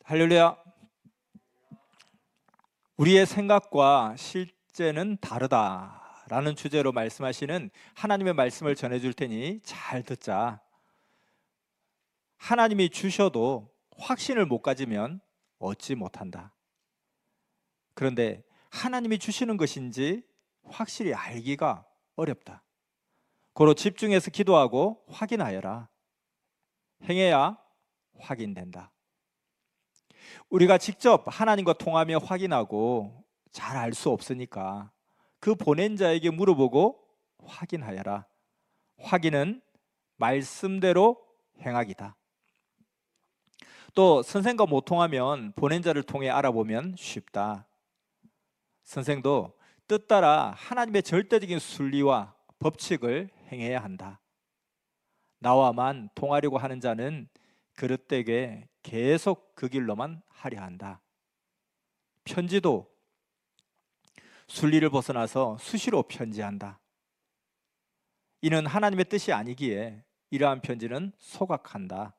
할렐루야. 우리의 생각과 실제는 다르다라는 주제로 말씀하시는 하나님의 말씀을 전해줄 테니 잘 듣자. 하나님이 주셔도 확신을 못 가지면 얻지 못한다. 그런데 하나님이 주시는 것인지 확실히 알기가 어렵다. 고로 집중해서 기도하고 확인하여라. 행해야 확인된다. 우리가 직접 하나님과 통하며 확인하고 잘 알 수 없으니까 그 보낸 자에게 물어보고 확인하여라. 확인은 말씀대로 행하기다. 또 선생과 못 통하면 보낸 자를 통해 알아보면 쉽다. 선생도 뜻 따라 하나님의 절대적인 순리와 법칙을 행해야 한다. 나와만 통하려고 하는 자는 그릇되게 계속 그 길로만 하려 한다. 편지도 순리를 벗어나서 수시로 편지한다. 이는 하나님의 뜻이 아니기에 이러한 편지는 소각한다.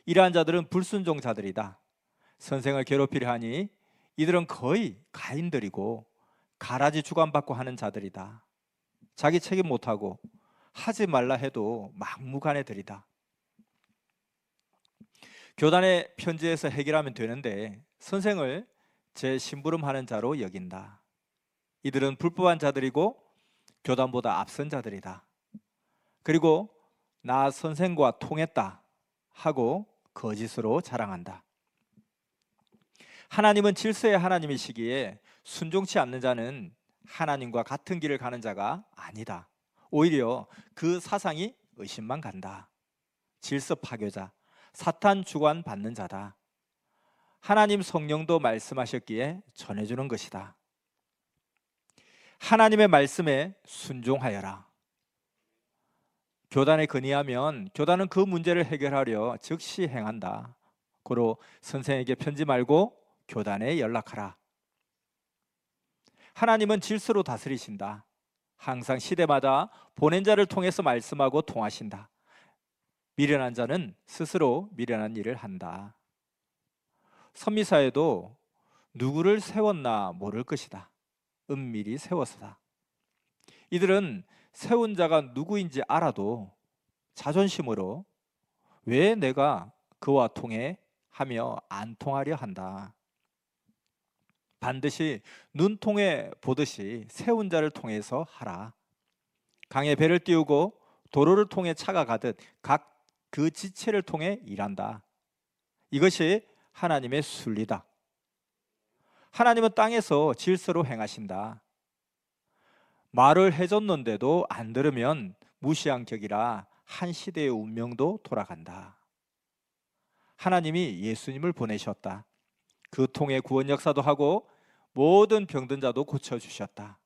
이러한 자들은 불순종 자들이다. 선생을 괴롭히려 하니 이들은 거의 가인들이고 가라지 주관받고 하는 자들이다. 자기 책임 못하고 하지 말라 해도 막무가내들이다. 교단의 편지에서 해결하면 되는데 선생을 제 심부름하는 자로 여긴다. 이들은 불법한 자들이고 교단보다 앞선 자들이다. 그리고 나 선생과 통했다 하고 거짓으로 자랑한다. 하나님은 질서의 하나님이시기에 순종치 않는 자는 하나님과 같은 길을 가는 자가 아니다. 오히려 그 사상이 의심만 간다. 질서 파괴자, 사탄 주관 받는 자다. 하나님 성령도 말씀하셨기에 전해주는 것이다. 하나님의 말씀에 순종하여라. 교단에 건의하면 교단은 그 문제를 해결하려 즉시 행한다. 고로 선생에게 편지 말고 교단에 연락하라. 하나님은 질서로 다스리신다. 항상 시대마다 보낸 자를 통해서 말씀하고 통하신다. 미련한 자는 스스로 미련한 일을 한다. 선미사에도 누구를 세웠나 모를 것이다. 은밀히 세워서다. 이들은 세운 자가 누구인지 알아도 자존심으로 왜 내가 그와 통해 하며 안 통하려 한다. 반드시 눈통에 보듯이 세운 자를 통해서 하라. 강에 배를 띄우고 도로를 통해 차가 가듯 각 그 지체를 통해 일한다. 이것이 하나님의 순리다. 하나님은 땅에서 질서로 행하신다. 말을 해줬는데도 안 들으면 무시한 격이라 한 시대의 운명도 돌아간다. 하나님이 예수님을 보내셨다. 그 통해 구원 역사도 하고 모든 병든 자도 고쳐주셨다.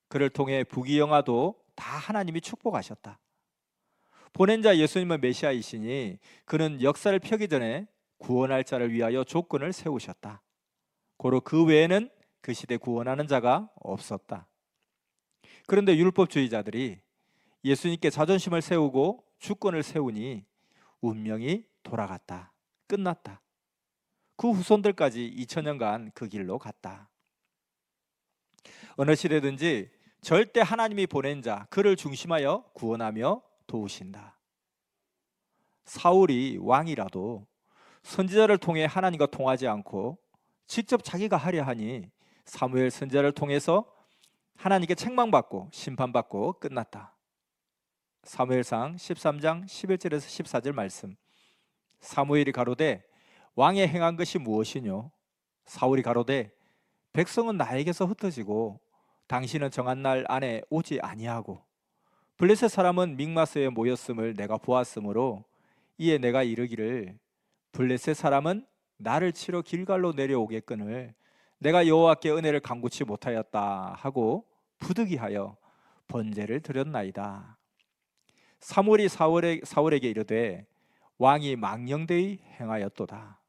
그를 통해 부귀영화도 다 하나님이 축복하셨다. 보낸 자 예수님은 메시아이시니 그는 역사를 펴기 전에 구원할 자를 위하여 조건을 세우셨다. 고로 그 외에는 그 시대 구원하는 자가 없었다. 그런데 율법주의자들이 예수님께 자존심을 세우고 주권을 세우니 운명이 돌아갔다. 끝났다. 그 후손들까지 2000년간 그 길로 갔다. 어느 시대든지 절대 하나님이 보낸 자, 그를 중심하여 구원하며 도우신다. 사울이 왕이라도 선지자를 통해 하나님과 통하지 않고 직접 자기가 하려 하니 사무엘 선지자를 통해서 하나님께 책망받고 심판받고 끝났다. 사무엘상 13장 11절에서 14절 말씀. 사무엘이 가로되 왕의 행한 것이 무엇이뇨? 사울이 가로되 백성은 나에게서 흩어지고 당신은 정한 날 안에 오지 아니하고 블레셋 사람은 믹마스에 모였음을 내가 보았으므로 이에 내가 이르기를 블레셋 사람은 나를 치러 길갈로 내려오겠거늘 내가 여호와께 은혜를 간구치 못하였다 하고 부득이하여 번제를 드렸나이다. 사무엘이 사울에게 이르되 왕이 망령되이 행하였도다.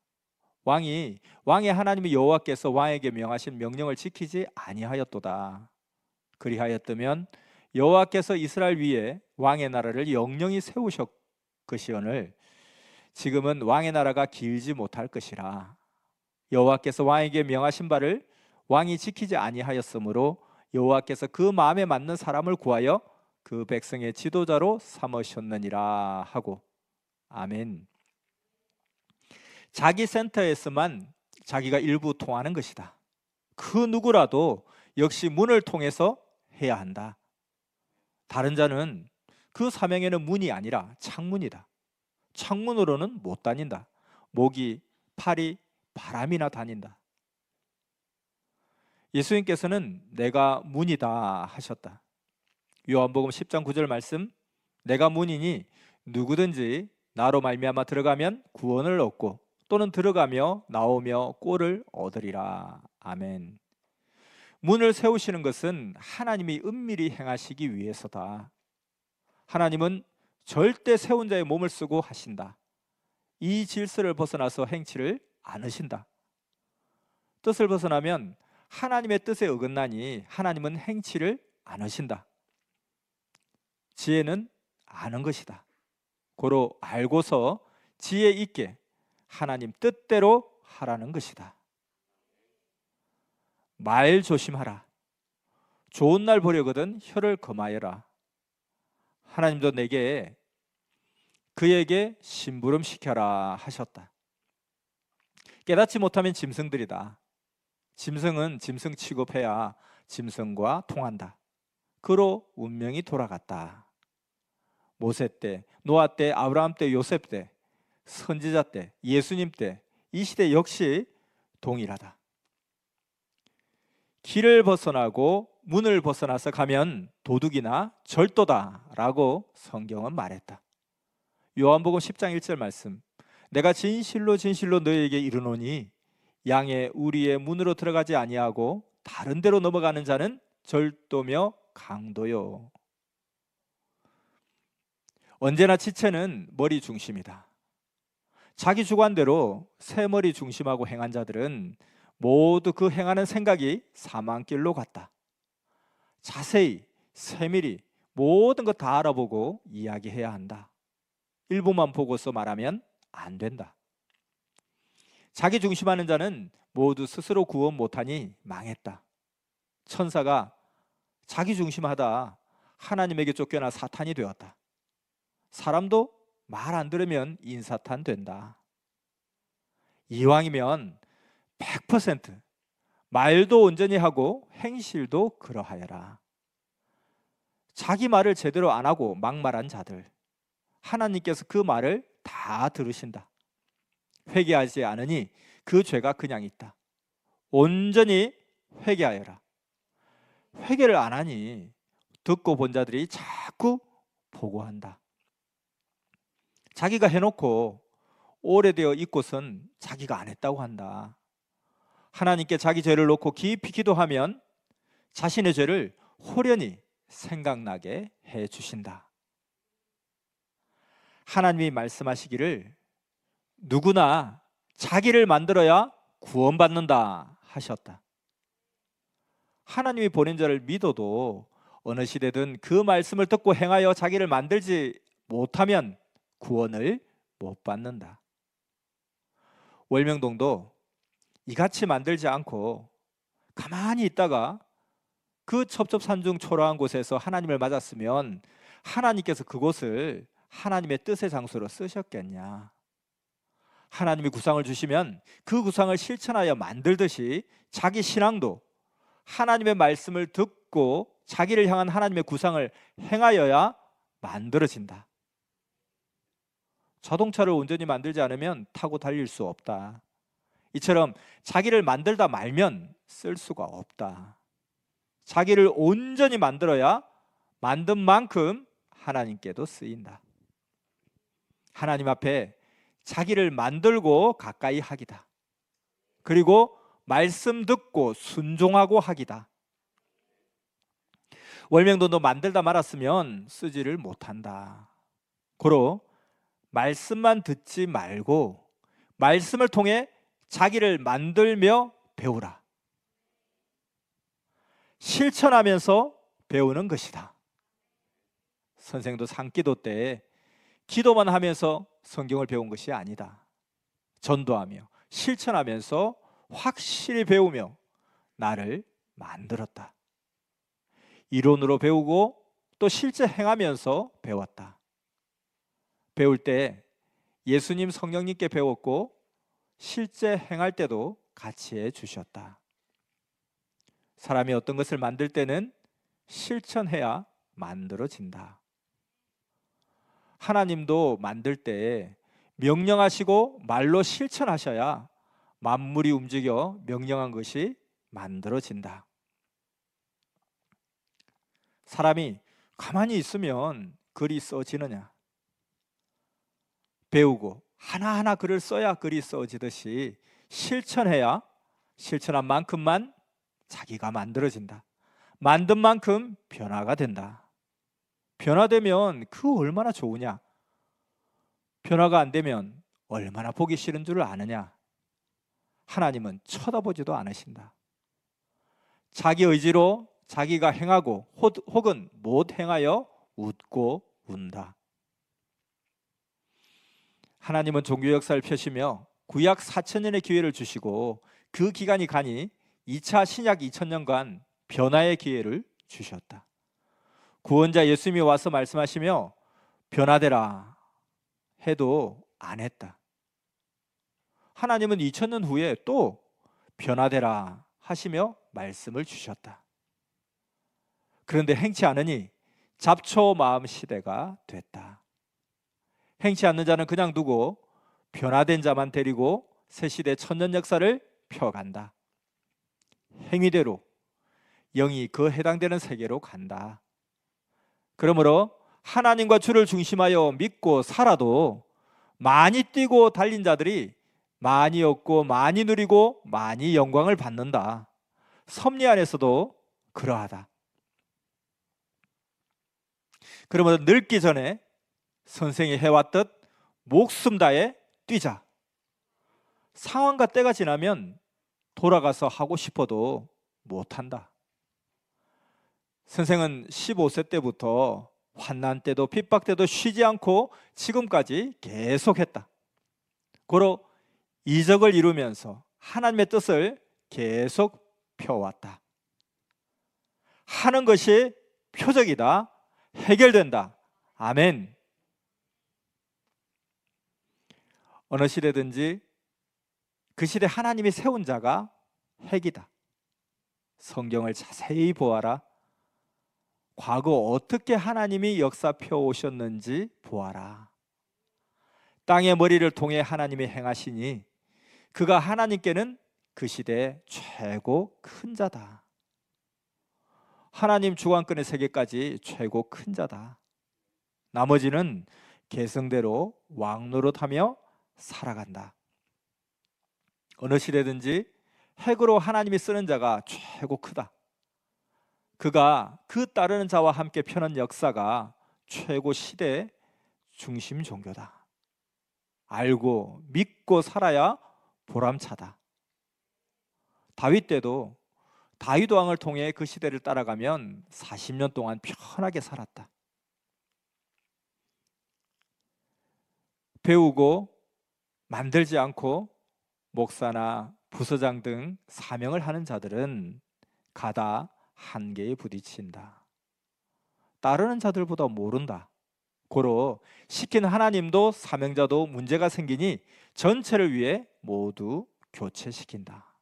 왕의 하나님이 여호와께서 왕에게 명하신 명령을 지키지 아니하였도다. 그리하였다면 여호와께서 이스라엘 위에 왕의 나라를 영영히 세우셨 것이오늘 지금은 왕의 나라가 길지 못할 것이라. 여호와께서 왕에게 명하신 바를 왕이 지키지 아니하였으므로 여호와께서 그 마음에 맞는 사람을 구하여 그 백성의 지도자로 삼으셨느니라 하고. 아멘. 자기 센터에서만 자기가 일부 통하는 것이다. 그 누구라도 역시 문을 통해서 해야 한다. 다른 자는 그 사명에는 문이 아니라 창문이다. 창문으로는 못 다닌다. 목이, 팔이, 바람이나 다닌다. 예수님께서는 내가 문이다 하셨다. 요한복음 10장 9절 말씀, 내가 문이니 누구든지 나로 말미암아 들어가면 구원을 얻고 또는 들어가며 나오며 꼴을 얻으리라. 아멘. 문을 세우시는 것은 하나님이 은밀히 행하시기 위해서다. 하나님은 절대 세운 자의 몸을 쓰고 하신다. 이 질서를 벗어나서 행치를 않으신다. 뜻을 벗어나면 하나님의 뜻에 어긋나니 하나님은 행치를 않으신다. 지혜는 아는 것이다. 고로 알고서 지혜 있게 하나님 뜻대로 하라는 것이다. 말 조심하라. 좋은 날 보려거든 혀를 금하여라. 하나님도 내게 그에게 심부름 시켜라 하셨다. 깨닫지 못하면 짐승들이다. 짐승은 짐승 취급해야 짐승과 통한다. 그로 운명이 돌아갔다. 모세 때, 노아 때, 아브라함 때, 요셉 때, 선지자 때, 예수님 때, 이 시대 역시 동일하다. 길을 벗어나고 문을 벗어나서 가면 도둑이나 절도다라고 성경은 말했다. 요한복음 10장 1절 말씀, 내가 진실로 진실로 너희에게 이르노니 양의 우리의 문으로 들어가지 아니하고 다른 데로 넘어가는 자는 절도며 강도요. 언제나 지체는 머리 중심이다. 자기 주관대로 새머리 중심하고 행한 자들은 모두 그 행하는 생각이 사망길로 갔다. 자세히 세밀히 모든 것 다 알아보고 이야기해야 한다. 일부만 보고서 말하면 안 된다. 자기 중심하는 자는 모두 스스로 구원 못하니 망했다. 천사가 자기 중심하다 하나님에게 쫓겨나 사탄이 되었다. 사람도 말 안 들으면 인사탄 된다. 이왕이면 100% 말도 온전히 하고 행실도 그러하여라. 자기 말을 제대로 안 하고 막말한 자들, 하나님께서 그 말을 다 들으신다. 회개하지 않으니 그 죄가 그냥 있다. 온전히 회개하여라. 회개를 안 하니 듣고 본 자들이 자꾸 보고한다. 자기가 해놓고 오래되어 있고선 자기가 안 했다고 한다. 하나님께 자기 죄를 놓고 깊이 기도하면 자신의 죄를 호련히 생각나게 해주신다. 하나님이 말씀하시기를 누구나 자기를 만들어야 구원받는다 하셨다. 하나님이 보낸 자를 믿어도 어느 시대든 그 말씀을 듣고 행하여 자기를 만들지 못하면 구원을 못 받는다. 월명동도 이같이 만들지 않고 가만히 있다가 그 첩첩산중 초라한 곳에서 하나님을 맞았으면 하나님께서 그곳을 하나님의 뜻의 장소로 쓰셨겠냐. 하나님이 구상을 주시면 그 구상을 실천하여 만들듯이 자기 신앙도 하나님의 말씀을 듣고 자기를 향한 하나님의 구상을 행하여야 만들어진다. 자동차를 온전히 만들지 않으면 타고 달릴 수 없다. 이처럼 자기를 만들다 말면 쓸 수가 없다. 자기를 온전히 만들어야 만든 만큼 하나님께도 쓰인다. 하나님 앞에 자기를 만들고 가까이 하기다. 그리고 말씀 듣고 순종하고 하기다. 월명돈도 만들다 말았으면 쓰지를 못한다. 고로 말씀만 듣지 말고 말씀을 통해 자기를 만들며 배우라. 실천하면서 배우는 것이다. 선생도 산기도 때 기도만 하면서 성경을 배운 것이 아니다. 전도하며 실천하면서 확실히 배우며 나를 만들었다. 이론으로 배우고 또 실제 행하면서 배웠다. 배울 때 예수님, 성령님께 배웠고 실제 행할 때도 같이 해 주셨다. 사람이 어떤 것을 만들 때는 실천해야 만들어진다. 하나님도 만들 때 명령하시고 말로 실천하셔야 만물이 움직여 명령한 것이 만들어진다. 사람이 가만히 있으면 글이 써지느냐? 배우고 하나하나 글을 써야 글이 써지듯이 실천해야 실천한 만큼만 자기가 만들어진다. 만든 만큼 변화가 된다. 변화되면 그 얼마나 좋으냐? 변화가 안 되면 얼마나 보기 싫은 줄을 아느냐? 하나님은 쳐다보지도 않으신다. 자기 의지로 자기가 행하고 혹은 못 행하여 웃고 운다. 하나님은 종교 역사를 펴시며 구약 4,000년의 기회를 주시고 그 기간이 가니 2차 신약 2,000년간 변화의 기회를 주셨다. 구원자 예수님이 와서 말씀하시며 변화되라 해도 안 했다. 하나님은 2000년 후에 또 변화되라 하시며 말씀을 주셨다. 그런데 행치 않으니 잡초 마음 시대가 됐다. 행치 않는 자는 그냥 두고 변화된 자만 데리고 새 시대 천년 역사를 펴간다. 행위대로 영이 그 해당되는 세계로 간다. 그러므로 하나님과 주를 중심하여 믿고 살아도 많이 뛰고 달린 자들이 많이 얻고 많이 누리고 많이 영광을 받는다. 섭리 안에서도 그러하다. 그러므로 늙기 전에 선생이 해왔듯 목숨 다해 뛰자. 상황과 때가 지나면 돌아가서 하고 싶어도 못한다. 선생은 15세 때부터 환난 때도 핍박 때도 쉬지 않고 지금까지 계속했다. 고로 이적을 이루면서 하나님의 뜻을 계속 펴왔다. 하는 것이 표적이다. 해결된다. 아멘. 어느 시대든지 그 시대 하나님이 세운 자가 핵이다. 성경을 자세히 보아라. 과거 어떻게 하나님이 역사 펴오셨는지 보아라. 땅의 머리를 통해 하나님이 행하시니 그가 하나님께는 그 시대의 최고 큰 자다. 하나님 주관권의 세계까지 최고 큰 자다. 나머지는 계승대로 왕노릇하며 살아간다. 어느 시대든지 핵으로 하나님이 쓰는 자가 최고 크다. 그가 그 따르는 자와 함께 펴는 역사가 최고 시대의 중심 종교다. 알고 믿고 살아야 보람차다. 다윗 때도 다윗 왕을 통해 그 시대를 따라가면 40년 동안 편하게 살았다. 배우고 만들지 않고 목사나 부서장 등 사명을 하는 자들은 가다 한계에 부딪힌다. 따르는 자들보다 모른다. 고로 시킨 하나님도 사명자도 문제가 생기니 전체를 위해 모두 교체시킨다.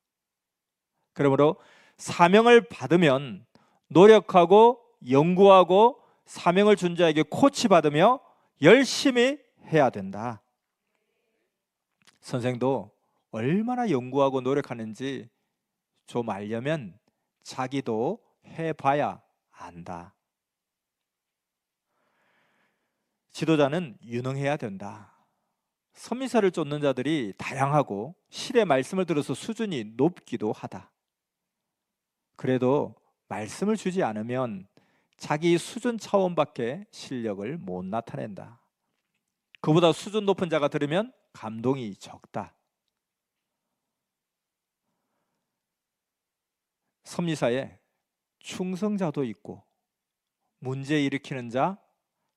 그러므로 사명을 받으면 노력하고 연구하고 사명을 준 자에게 코치받으며 열심히 해야 된다. 선생도 얼마나 연구하고 노력하는지 좀 알려면 자기도 해봐야 안다. 지도자는 유능해야 된다. 선미사를 쫓는 자들이 다양하고 시대 말씀을 들어서 수준이 높기도 하다. 그래도 말씀을 주지 않으면 자기 수준 차원밖에 실력을 못 나타낸다. 그보다 수준 높은 자가 들으면 감동이 적다. 섭리사에 충성자도 있고 문제 일으키는 자,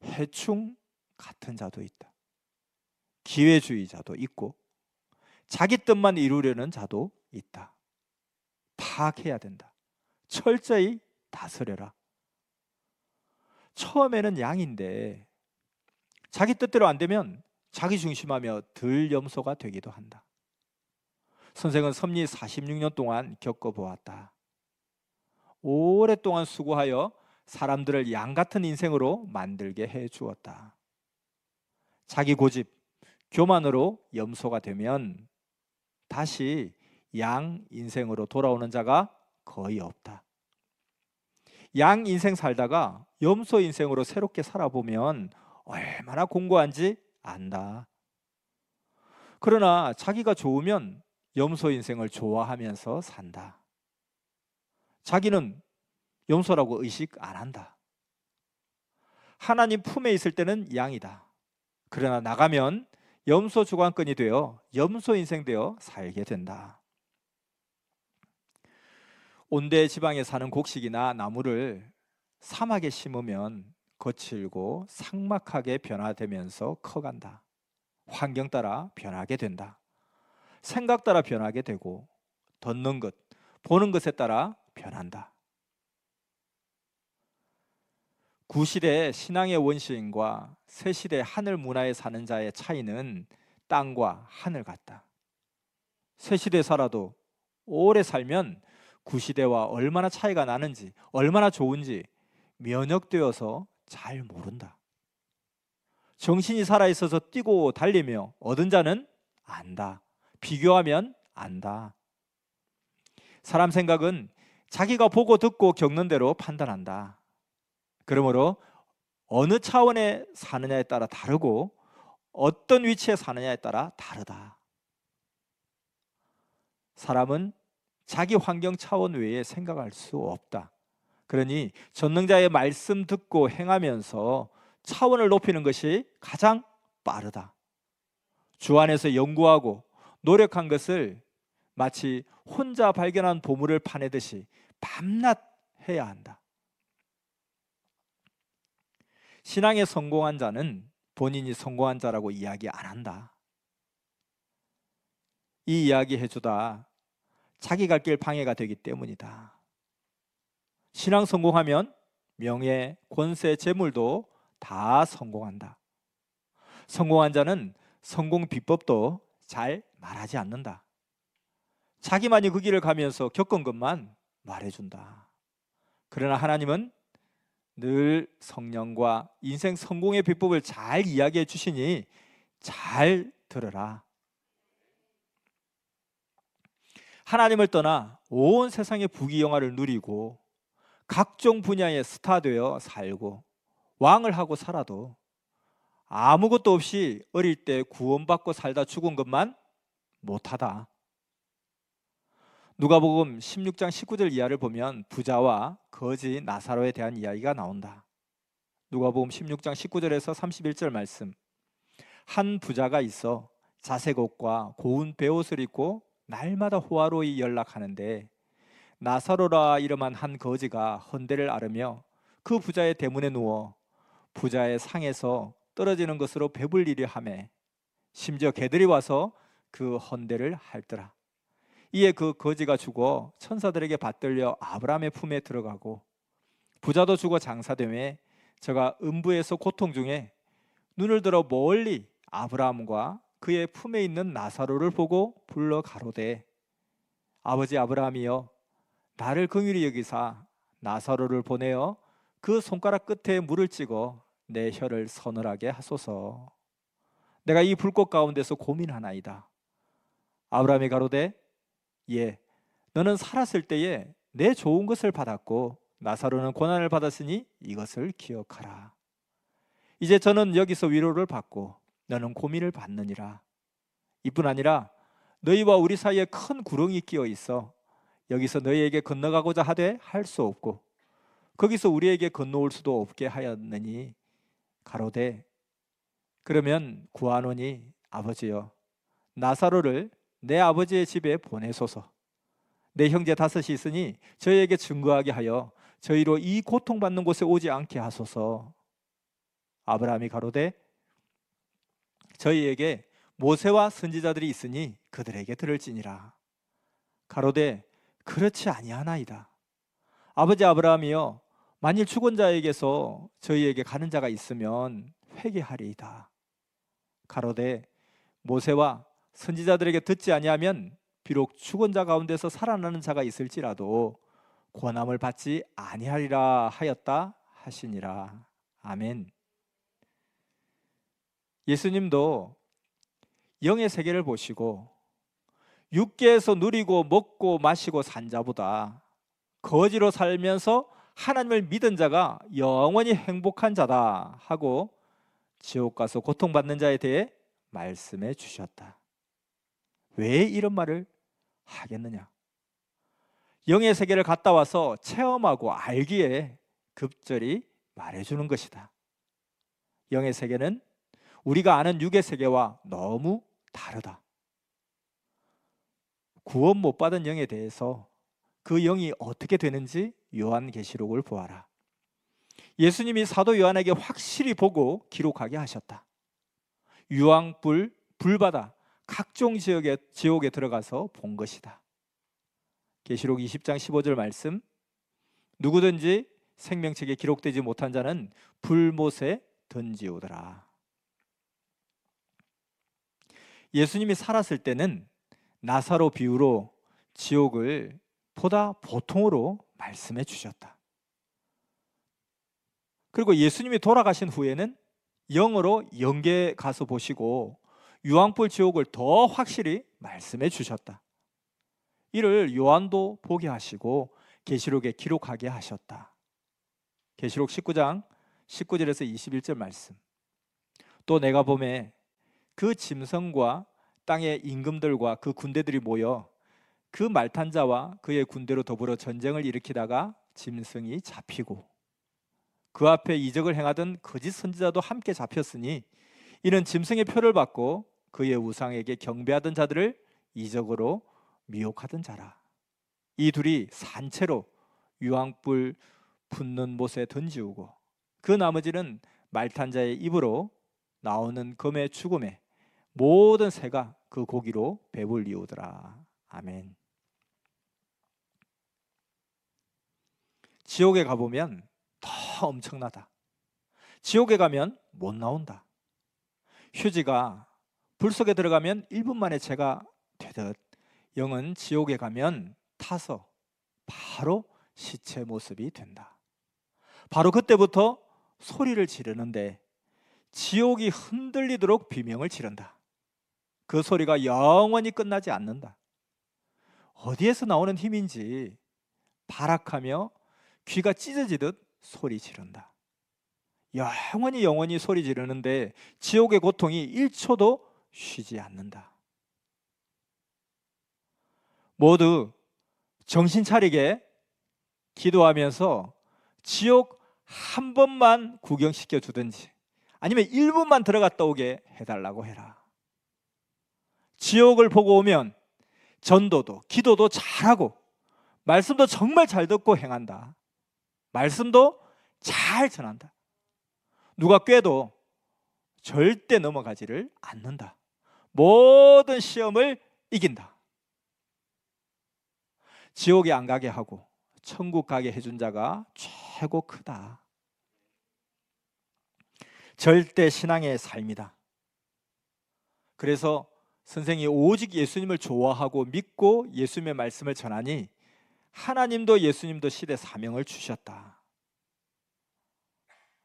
해충 같은 자도 있다. 기회주의자도 있고 자기 뜻만 이루려는 자도 있다. 파악해야 된다. 철저히 다스려라. 처음에는 양인데 자기 뜻대로 안 되면 자기 중심하며 덜 염소가 되기도 한다. 선생은 섭리 46년 동안 겪어보았다. 오랫동안 수고하여 사람들을 양 같은 인생으로 만들게 해 주었다. 자기 고집, 교만으로 염소가 되면 다시 양 인생으로 돌아오는 자가 거의 없다. 양 인생 살다가 염소 인생으로 새롭게 살아보면 얼마나 공고한지 안다. 그러나 자기가 좋으면 염소 인생을 좋아하면서 산다. 자기는 염소라고 의식 안 한다. 하나님 품에 있을 때는 양이다. 그러나 나가면 염소 주관권이 되어 염소 인생 되어 살게 된다. 온대 지방에 사는 곡식이나 나무를 사막에 심으면 거칠고 삭막하게 변화되면서 커간다. 환경 따라 변하게 된다. 생각 따라 변하게 되고 듣는 것, 보는 것에 따라 변한다. 구시대 신앙의 원시인과 새시대 하늘 문화에 사는 자의 차이는 땅과 하늘 같다. 새시대 살아도 오래 살면 구시대와 얼마나 차이가 나는지, 얼마나 좋은지 면역되어서 잘 모른다. 정신이 살아있어서 뛰고 달리며 얻은 자는 안다. 비교하면 안다. 사람 생각은 자기가 보고 듣고 겪는 대로 판단한다. 그러므로 어느 차원에 사느냐에 따라 다르고 어떤 위치에 사느냐에 따라 다르다. 사람은 자기 환경 차원 외에 생각할 수 없다. 그러니 전능자의 말씀 듣고 행하면서 차원을 높이는 것이 가장 빠르다. 주 안에서 연구하고 노력한 것을 마치 혼자 발견한 보물을 파내듯이 밤낮 해야 한다. 신앙에 성공한 자는 본인이 성공한 자라고 이야기 안 한다. 이 이야기 해주다 자기 갈 길 방해가 되기 때문이다. 신앙 성공하면 명예, 권세, 재물도 다 성공한다. 성공한 자는 성공 비법도 잘 말하지 않는다. 자기만이 그 길을 가면서 겪은 것만 말해준다. 그러나 하나님은 늘 성령과 인생 성공의 비법을 잘 이야기해 주시니 잘 들으라. 하나님을 떠나 온 세상의 부귀영화를 누리고 각종 분야의 스타 되어 살고 왕을 하고 살아도 아무것도 없이 어릴 때 구원받고 살다 죽은 것만 못하다. 누가복음 16장 19절 이하를 보면 부자와 거지 나사로에 대한 이야기가 나온다. 누가복음 16장 19절에서 31절 말씀. 한 부자가 있어 자색 옷과 고운 베옷을 입고 날마다 호화로이 연락하는데 나사로라 이름한 한 거지가 헌대를 앓으며 그 부자의 대문에 누워 부자의 상에서 떨어지는 것으로 배불리려 하매 심지어 개들이 와서 그 헌대를 핥더라. 이에 그 거지가 죽어 천사들에게 받들려 아브라함의 품에 들어가고 부자도 죽어 장사되매 저가 음부에서 고통 중에 눈을 들어 멀리 아브라함과 그의 품에 있는 나사로를 보고 불러 가로되 아버지 아브라함이여 나를 긍휼히 여기사 나사로를 보내어 그 손가락 끝에 물을 찍어 내 혀를 서늘하게 하소서. 내가 이 불꽃 가운데서 고민하나이다. 아브라함이 가로되 예, 너는 살았을 때에 내 좋은 것을 받았고 나사로는 고난을 받았으니 이것을 기억하라. 이제 저는 여기서 위로를 받고 너는 고민을 받느니라. 이뿐 아니라 너희와 우리 사이에 큰 구렁이 끼어 있어 여기서 너희에게 건너가고자 하되 할 수 없고 거기서 우리에게 건너올 수도 없게 하였느니 가로되 그러면 구하노니 아버지여 나사로를 내 아버지의 집에 보내소서. 내 형제 5이 있으니 저희에게 증거하게 하여 저희로 이 고통받는 곳에 오지 않게 하소서. 아브라함이 가로되 저희에게 모세와 선지자들이 있으니 그들에게 들을지니라. 가로되 그렇지 아니하나이다. 아버지 아브라함이여, 만일 죽은 자에게서 저희에게 가는 자가 있으면 회개하리이다. 가로되 모세와 선지자들에게 듣지 아니하면 비록 죽은 자 가운데서 살아나는 자가 있을지라도 권함을 받지 아니하리라 하였다 하시니라. 아멘. 예수님도 영의 세계를 보시고 육계에서 누리고 먹고 마시고 산 자보다 거지로 살면서 하나님을 믿은 자가 영원히 행복한 자다 하고 지옥 가서 고통받는 자에 대해 말씀해 주셨다. 왜 이런 말을 하겠느냐? 영의 세계를 갔다 와서 체험하고 알기에 급절히 말해주는 것이다. 영의 세계는 우리가 아는 육의 세계와 너무 다르다. 구원 못 받은 영에 대해서 그 영이 어떻게 되는지 요한계시록을 보아라. 예수님이 사도 요한에게 확실히 보고 기록하게 하셨다. 유황불, 불바다, 각종 지옥에 들어가서 본 것이다. 계시록 20장 15절 말씀, 누구든지 생명책에 기록되지 못한 자는 불못에 던지오더라. 예수님이 살았을 때는 나사로 비유로 지옥을 보다 보통으로 말씀해 주셨다. 그리고 예수님이 돌아가신 후에는 영으로 영계 가서 보시고 유황불 지옥을 더 확실히 말씀해 주셨다. 이를 요한도 보게 하시고 계시록에 기록하게 하셨다. 계시록 19장 19절에서 21절 말씀. 또 내가 보매 그 짐승과 땅의 임금들과 그 군대들이 모여 그 말탄 자와 그의 군대로 더불어 전쟁을 일으키다가 짐승이 잡히고 그 앞에 이적을 행하던 거짓 선지자도 함께 잡혔으니 이는 짐승의 표를 받고 그의 우상에게 경배하던 자들을 이적으로 미혹하던 자라. 이 둘이 산채로 유황불 붙는 못에 던지우고 그 나머지는 말탄 자의 입으로 나오는 검의 죽음에 모든 새가 그 고기로 배불리우더라. 아멘. 지옥에 가보면 더 엄청나다. 지옥에 가면 못 나온다. 휴지가 불 속에 들어가면 1분 만에 재가 되듯 영은 지옥에 가면 타서 바로 시체 모습이 된다. 바로 그때부터 소리를 지르는데 지옥이 흔들리도록 비명을 지른다. 그 소리가 영원히 끝나지 않는다. 어디에서 나오는 힘인지 발악하며 귀가 찢어지듯 소리 지른다. 영원히 소리 지르는데 지옥의 고통이 1초도 쉬지 않는다. 모두 정신 차리게 기도하면서 지옥 한 번만 구경시켜 주든지 아니면 1분만 들어갔다 오게 해달라고 해라. 지옥을 보고 오면 전도도 기도도 잘하고 말씀도 정말 잘 듣고 행한다. 말씀도 잘 전한다. 누가 꾀도 절대 넘어가지를 않는다. 모든 시험을 이긴다. 지옥에 안 가게 하고 천국 가게 해준 자가 최고 크다. 절대 신앙의 삶이다. 그래서 선생이 오직 예수님을 좋아하고 믿고 예수님의 말씀을 전하니 하나님도 예수님도 시대 사명을 주셨다.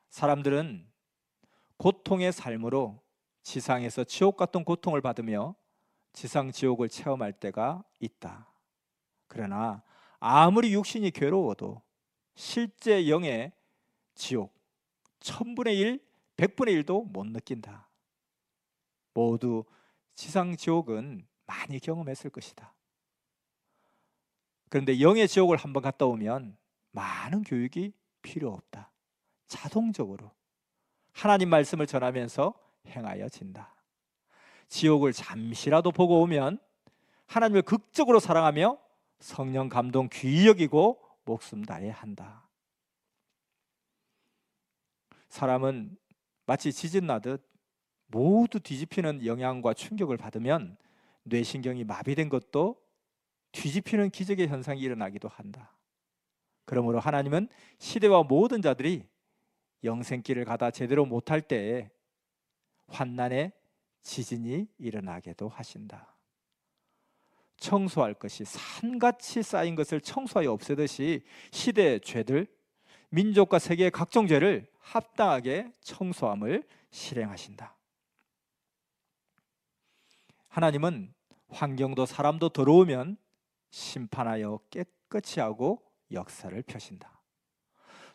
사람들은 고통의 삶으로 지상에서 지옥 같은 고통을 받으며 지상 지옥을 체험할 때가 있다. 그러나 아무리 육신이 괴로워도 실제 영의 지옥 1000분의 1, 100분의 1도 못 느낀다. 모두 지상 지옥은 많이 경험했을 것이다. 그런데 영의 지옥을 한번 갔다 오면 많은 교육이 필요 없다. 자동적으로 하나님 말씀을 전하면서 행하여진다. 지옥을 잠시라도 보고 오면 하나님을 극적으로 사랑하며 성령 감동 귀히 여기고 목숨 다해 한다. 사람은 마치 지진 나듯 모두 뒤집히는 영향과 충격을 받으면 뇌신경이 마비된 것도 뒤집히는 기적의 현상이 일어나기도 한다. 그러므로 하나님은 시대와 모든 자들이 영생길을 가다 제대로 못할 때에 환난의 지진이 일어나게도 하신다. 청소할 것이 산같이 쌓인 것을 청소하여 없애듯이 시대의 죄들, 민족과 세계의 각종 죄를 합당하게 청소함을 실행하신다. 하나님은 환경도 사람도 더러우면 심판하여 깨끗이 하고 역사를 펴신다.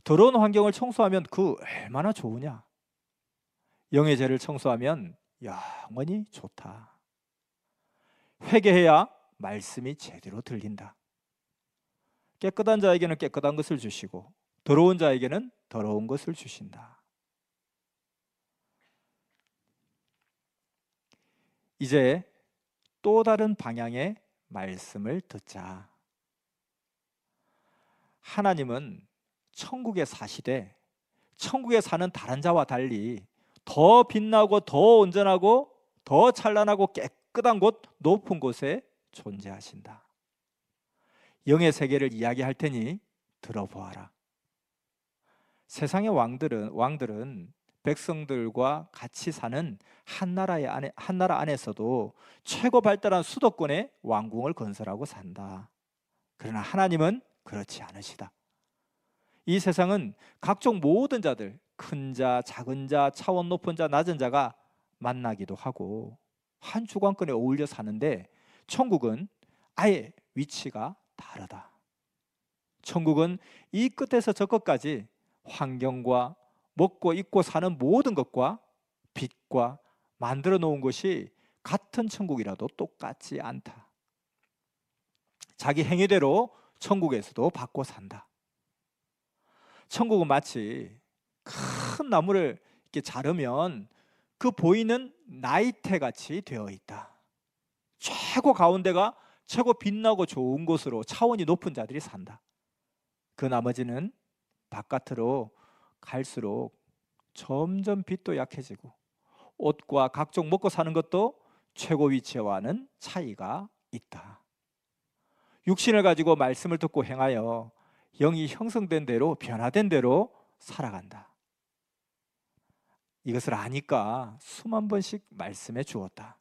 더러운 환경을 청소하면 그 얼마나 좋으냐. 영의 죄를 청소하면 영원히 좋다. 회개해야 말씀이 제대로 들린다. 깨끗한 자에게는 깨끗한 것을 주시고 더러운 자에게는 더러운 것을 주신다. 이제 또 다른 방향의 말씀을 듣자. 하나님은 천국에 사시되 천국에 사는 다른 자와 달리 더 빛나고 더 온전하고 더 찬란하고 깨끗한 곳, 높은 곳에 존재하신다. 영의 세계를 이야기할 테니 들어보아라. 세상의 왕들은 백성들과 같이 사는 한 나라 안에서도 최고 발달한 수도권의 왕궁을 건설하고 산다. 그러나 하나님은 그렇지 않으시다. 이 세상은 각종 모든 자들, 큰 자, 작은 자, 차원 높은 자, 낮은 자가 만나기도 하고 한 주관권에 어울려 사는데 천국은 아예 위치가 다르다. 천국은 이 끝에서 저 끝까지 환경과 먹고 입고 사는 모든 것과 빛과 만들어 놓은 것이 같은 천국이라도 똑같지 않다. 자기 행위대로 천국에서도 받고 산다. 천국은 마치 큰 나무를 이렇게 자르면 그 보이는 나이테같이 되어 있다. 최고 가운데가 최고 빛나고 좋은 곳으로 차원이 높은 자들이 산다. 그 나머지는 바깥으로 갈수록 점점 빛도 약해지고 옷과 각종 먹고 사는 것도 최고 위치와는 차이가 있다. 육신을 가지고 말씀을 듣고 행하여 영이 형성된 대로 변화된 대로 살아간다. 이것을 아니까 수만 번씩 말씀해 주었다.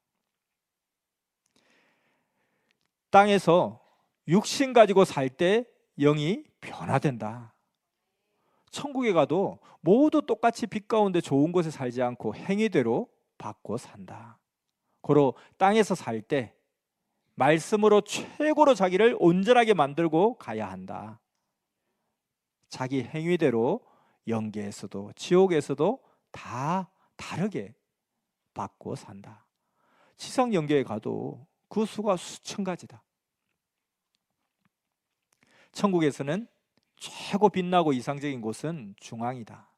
땅에서 육신 가지고 살 때 영이 변화된다. 천국에 가도 모두 똑같이 빛 가운데 좋은 곳에 살지 않고 행위대로 받고 산다. 고로 땅에서 살 때 말씀으로 최고로 자기를 온전하게 만들고 가야 한다. 자기 행위대로 영계에서도 지옥에서도 다 다르게 받고 산다. 지상 영계에 가도 그 수가 수천 가지다. 천국에서는 최고 빛나고 이상적인 곳은 중앙이다.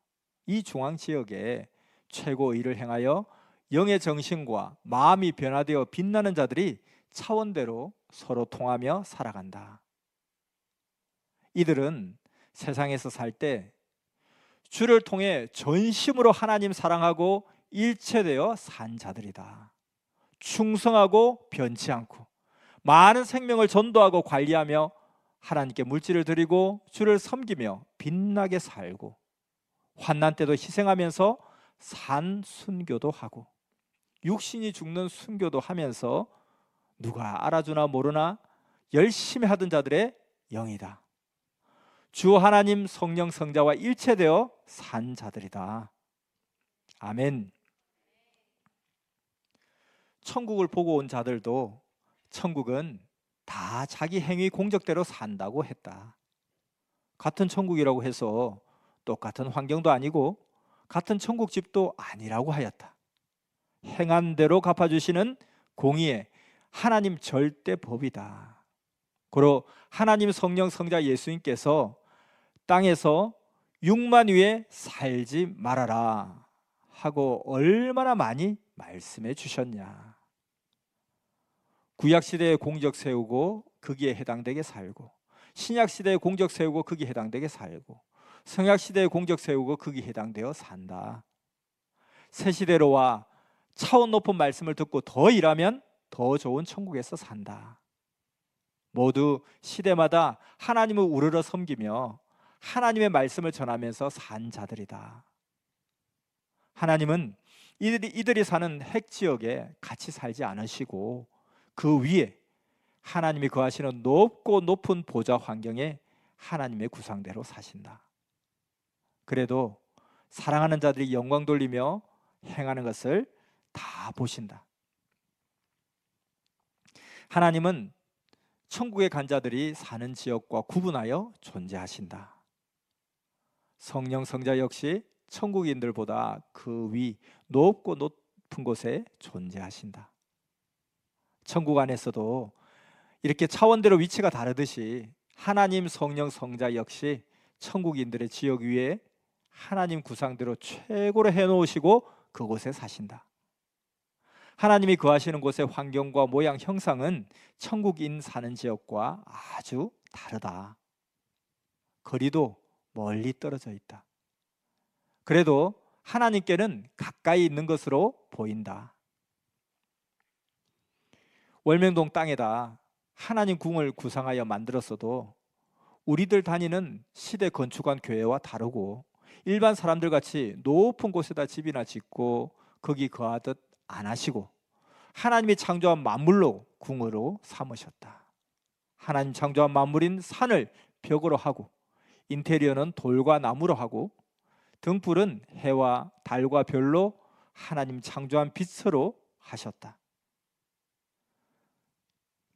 이 중앙 지역에 최고 의를 행하여 영의 정신과 마음이 변화되어 빛나는 자들이 차원대로 서로 통하며 살아간다. 이들은 세상에서 살 때 주를 통해 전심으로 하나님 사랑하고 일체되어 산 자들이다. 충성하고 변치 않고 많은 생명을 전도하고 관리하며 하나님께 물질을 드리고 주를 섬기며 빛나게 살고 환난 때도 희생하면서 산 순교도 하고 육신이 죽는 순교도 하면서 누가 알아주나 모르나 열심히 하던 자들의 영이다. 주 하나님 성령 성자와 일체되어 산 자들이다. 아멘. 천국을 보고 온 자들도 천국은 다 자기 행위 공적대로 산다고 했다. 같은 천국이라고 해서 똑같은 환경도 아니고 같은 천국집도 아니라고 하였다. 행한 대로 갚아주시는 공의의 하나님 절대 법이다. 고로 하나님 성령 성자 예수님께서 땅에서 6만 위에 살지 말아라 하고 얼마나 많이 말씀해 주셨냐. 구약시대에 공적 세우고 거기에 해당되게 살고 신약시대에 공적 세우고 거기에 해당되게 살고 성약시대에 공적 세우고 거기에 해당되어 산다. 새시대로 와 차원 높은 말씀을 듣고 더 일하면 더 좋은 천국에서 산다. 모두 시대마다 하나님을 우러러 섬기며 하나님의 말씀을 전하면서 산 자들이다. 하나님은 이들이 사는 핵지역에 같이 살지 않으시고 그 위에 하나님이 거하시는 높고 높은 보좌 환경에 하나님의 구상대로 사신다. 그래도 사랑하는 자들이 영광 돌리며 행하는 것을 다 보신다. 하나님은 천국에 간 자들이 사는 지역과 구분하여 존재하신다. 성령 성자 역시 천국인들보다 그 위 높고 높은 곳에 존재하신다. 천국 안에서도 이렇게 차원대로 위치가 다르듯이 하나님 성령 성자 역시 천국인들의 지역 위에 하나님 구상대로 최고로 해놓으시고 그곳에 사신다. 하나님이 거하시는 곳의 환경과 모양 형상은 천국인 사는 지역과 아주 다르다. 거리도 멀리 떨어져 있다. 그래도 하나님께는 가까이 있는 것으로 보인다. 월명동 땅에다 하나님 궁을 구상하여 만들었어도 우리들 다니는 시대 건축한 교회와 다르고 일반 사람들 같이 높은 곳에다 집이나 짓고 거기 거하듯 안 하시고 하나님이 창조한 만물로 궁으로 삼으셨다. 하나님 창조한 만물인 산을 벽으로 하고 인테리어는 돌과 나무로 하고 등불은 해와 달과 별로 하나님 창조한 빛으로 하셨다.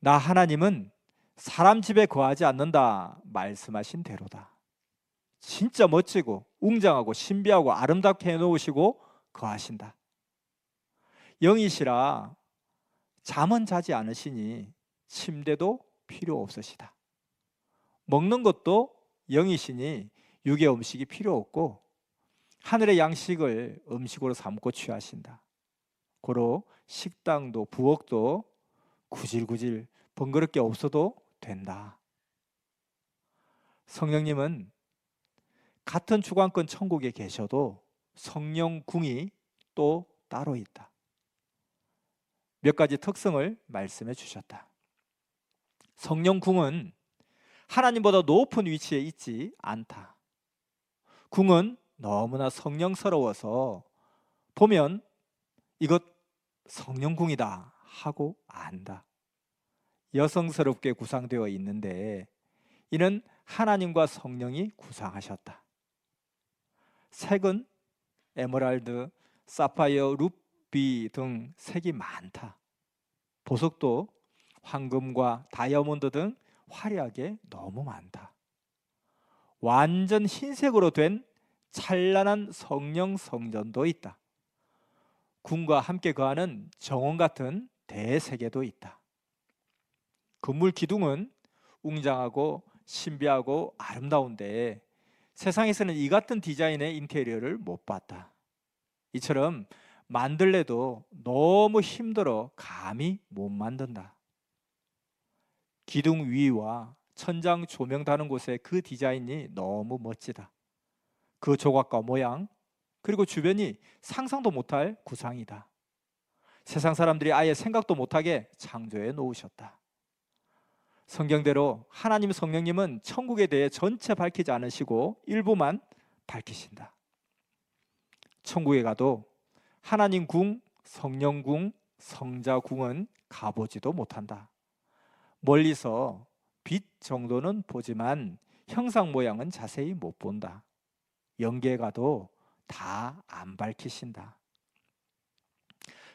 나 하나님은 사람 집에 거하지 않는다 말씀하신 대로다. 진짜 멋지고 웅장하고 신비하고 아름답게 해놓으시고 거하신다. 영이시라 잠은 자지 않으시니 침대도 필요 없으시다. 먹는 것도 영이시니 육의 음식이 필요 없고 하늘의 양식을 음식으로 삼고 취하신다. 고로 식당도 부엌도 구질구질 번거롭게 없어도 된다. 성령님은 같은 주관권 천국에 계셔도 성령궁이 또 따로 있다. 몇 가지 특성을 말씀해 주셨다. 성령궁은 하나님보다 높은 위치에 있지 않다. 궁은 너무나 성령스러워서 보면 이것 성령궁이다 하고 안다. 여성스럽게 구상되어 있는데 이는 하나님과 성령이 구상하셨다. 색은 에메랄드, 사파이어, 루비 등 색이 많다. 보석도 황금과 다이아몬드 등 화려하게 너무 많다. 완전 흰색으로 된 찬란한 성령 성전도 있다. 궁과 함께 거하는 정원 같은 대세계도 있다. 건물 기둥은 웅장하고 신비하고 아름다운데 세상에서는 이 같은 디자인의 인테리어를 못 봤다. 이처럼 만들래도 너무 힘들어 감히 못 만든다. 기둥 위와 천장 조명 다는 곳의 그 디자인이 너무 멋지다. 그 조각과 모양 그리고 주변이 상상도 못할 구상이다. 세상 사람들이 아예 생각도 못하게 창조해 놓으셨다. 성경대로 하나님 성령님은 천국에 대해 전체 밝히지 않으시고 일부만 밝히신다. 천국에 가도 하나님 궁, 성령 궁, 성자 궁은 가보지도 못한다. 멀리서 빛 정도는 보지만 형상 모양은 자세히 못 본다. 영계에 가도 다 안 밝히신다.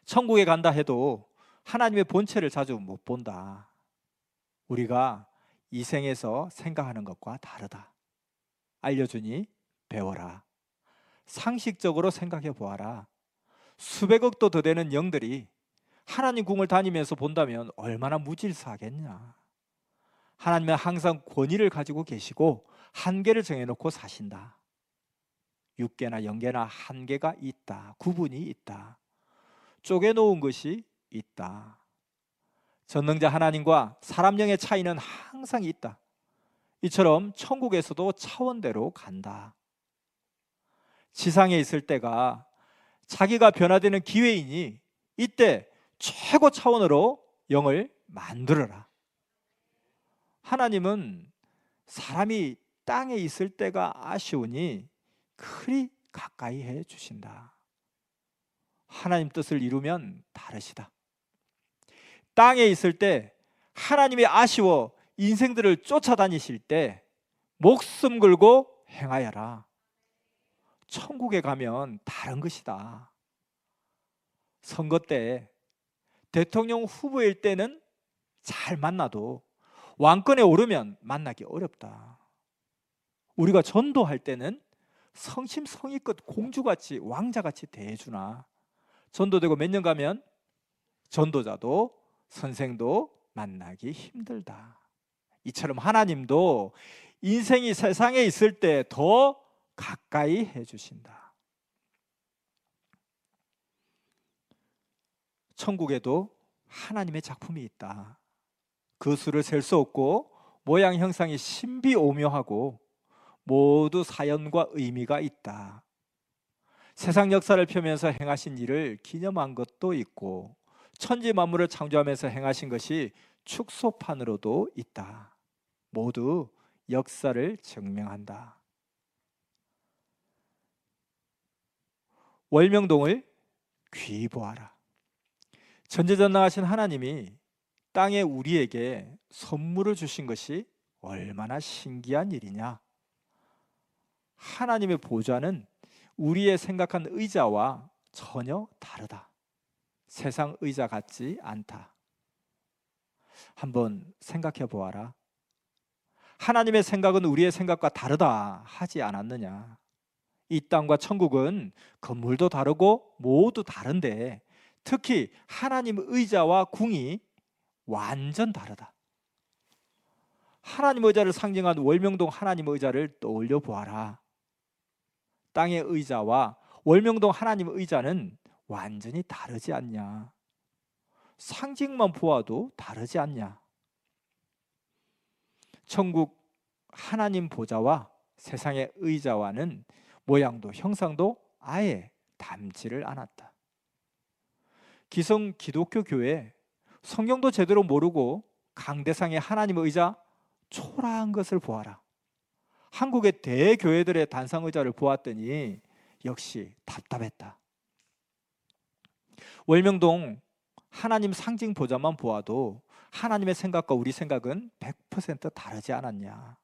천국에 간다 해도 하나님의 본체를 자주 못 본다. 우리가 이 생에서 생각하는 것과 다르다. 알려주니 배워라. 상식적으로 생각해 보아라. 수백억도 더 되는 영들이 하나님 궁을 다니면서 본다면 얼마나 무질서하겠냐. 하나님은 항상 권위를 가지고 계시고 한계를 정해놓고 사신다. 육계나 영계나 한계가 있다. 구분이 있다. 쪼개놓은 것이 있다. 전능자 하나님과 사람 영의 차이는 항상 있다. 이처럼 천국에서도 차원대로 간다. 지상에 있을 때가 자기가 변화되는 기회이니 이때 최고 차원으로 영을 만들어라. 하나님은 사람이 땅에 있을 때가 아쉬우니 그리 가까이 해 주신다. 하나님 뜻을 이루면 다르시다. 땅에 있을 때 하나님이 아쉬워 인생들을 쫓아다니실 때 목숨 걸고 행하여라. 천국에 가면 다른 것이다. 선거 때 대통령 후보일 때는 잘 만나도 왕권에 오르면 만나기 어렵다. 우리가 전도할 때는 성심성의껏 공주같이 왕자같이 대해주나 전도되고 몇 년 가면 전도자도 선생도 만나기 힘들다. 이처럼 하나님도 인생이 세상에 있을 때 더 가까이 해주신다. 천국에도 하나님의 작품이 있다. 그 수를 셀 수 없고 모양 형상이 신비오묘하고 모두 사연과 의미가 있다. 세상 역사를 펴면서 행하신 일을 기념한 것도 있고 천지 만물을 창조하면서 행하신 것이 축소판으로도 있다. 모두 역사를 증명한다. 월명동을 귀히 보아라. 전지전능하신 하나님이 땅에 우리에게 선물을 주신 것이 얼마나 신기한 일이냐. 하나님의 보좌는 우리의 생각한 의자와 전혀 다르다. 세상 의자 같지 않다. 한번 생각해 보아라. 하나님의 생각은 우리의 생각과 다르다 하지 않았느냐. 이 땅과 천국은 건물도 다르고 모두 다른데 특히 하나님 의자와 궁이 완전 다르다. 하나님 의자를 상징한 월명동 하나님 의자를 떠올려 보아라. 땅의 의자와 월명동 하나님 의자는 완전히 다르지 않냐. 상징만 보아도 다르지 않냐. 천국 하나님 보좌와 세상의 의자와는 모양도 형상도 아예 닮지를 않았다. 기성 기독교 교회 성경도 제대로 모르고 강대상의 하나님 의자 초라한 것을 보아라. 한국의 대교회들의 단상 의자를 보았더니 역시 답답했다. 월명동 하나님 상징 보좌만 보아도 하나님의 생각과 우리 생각은 100% 다르지 않았냐.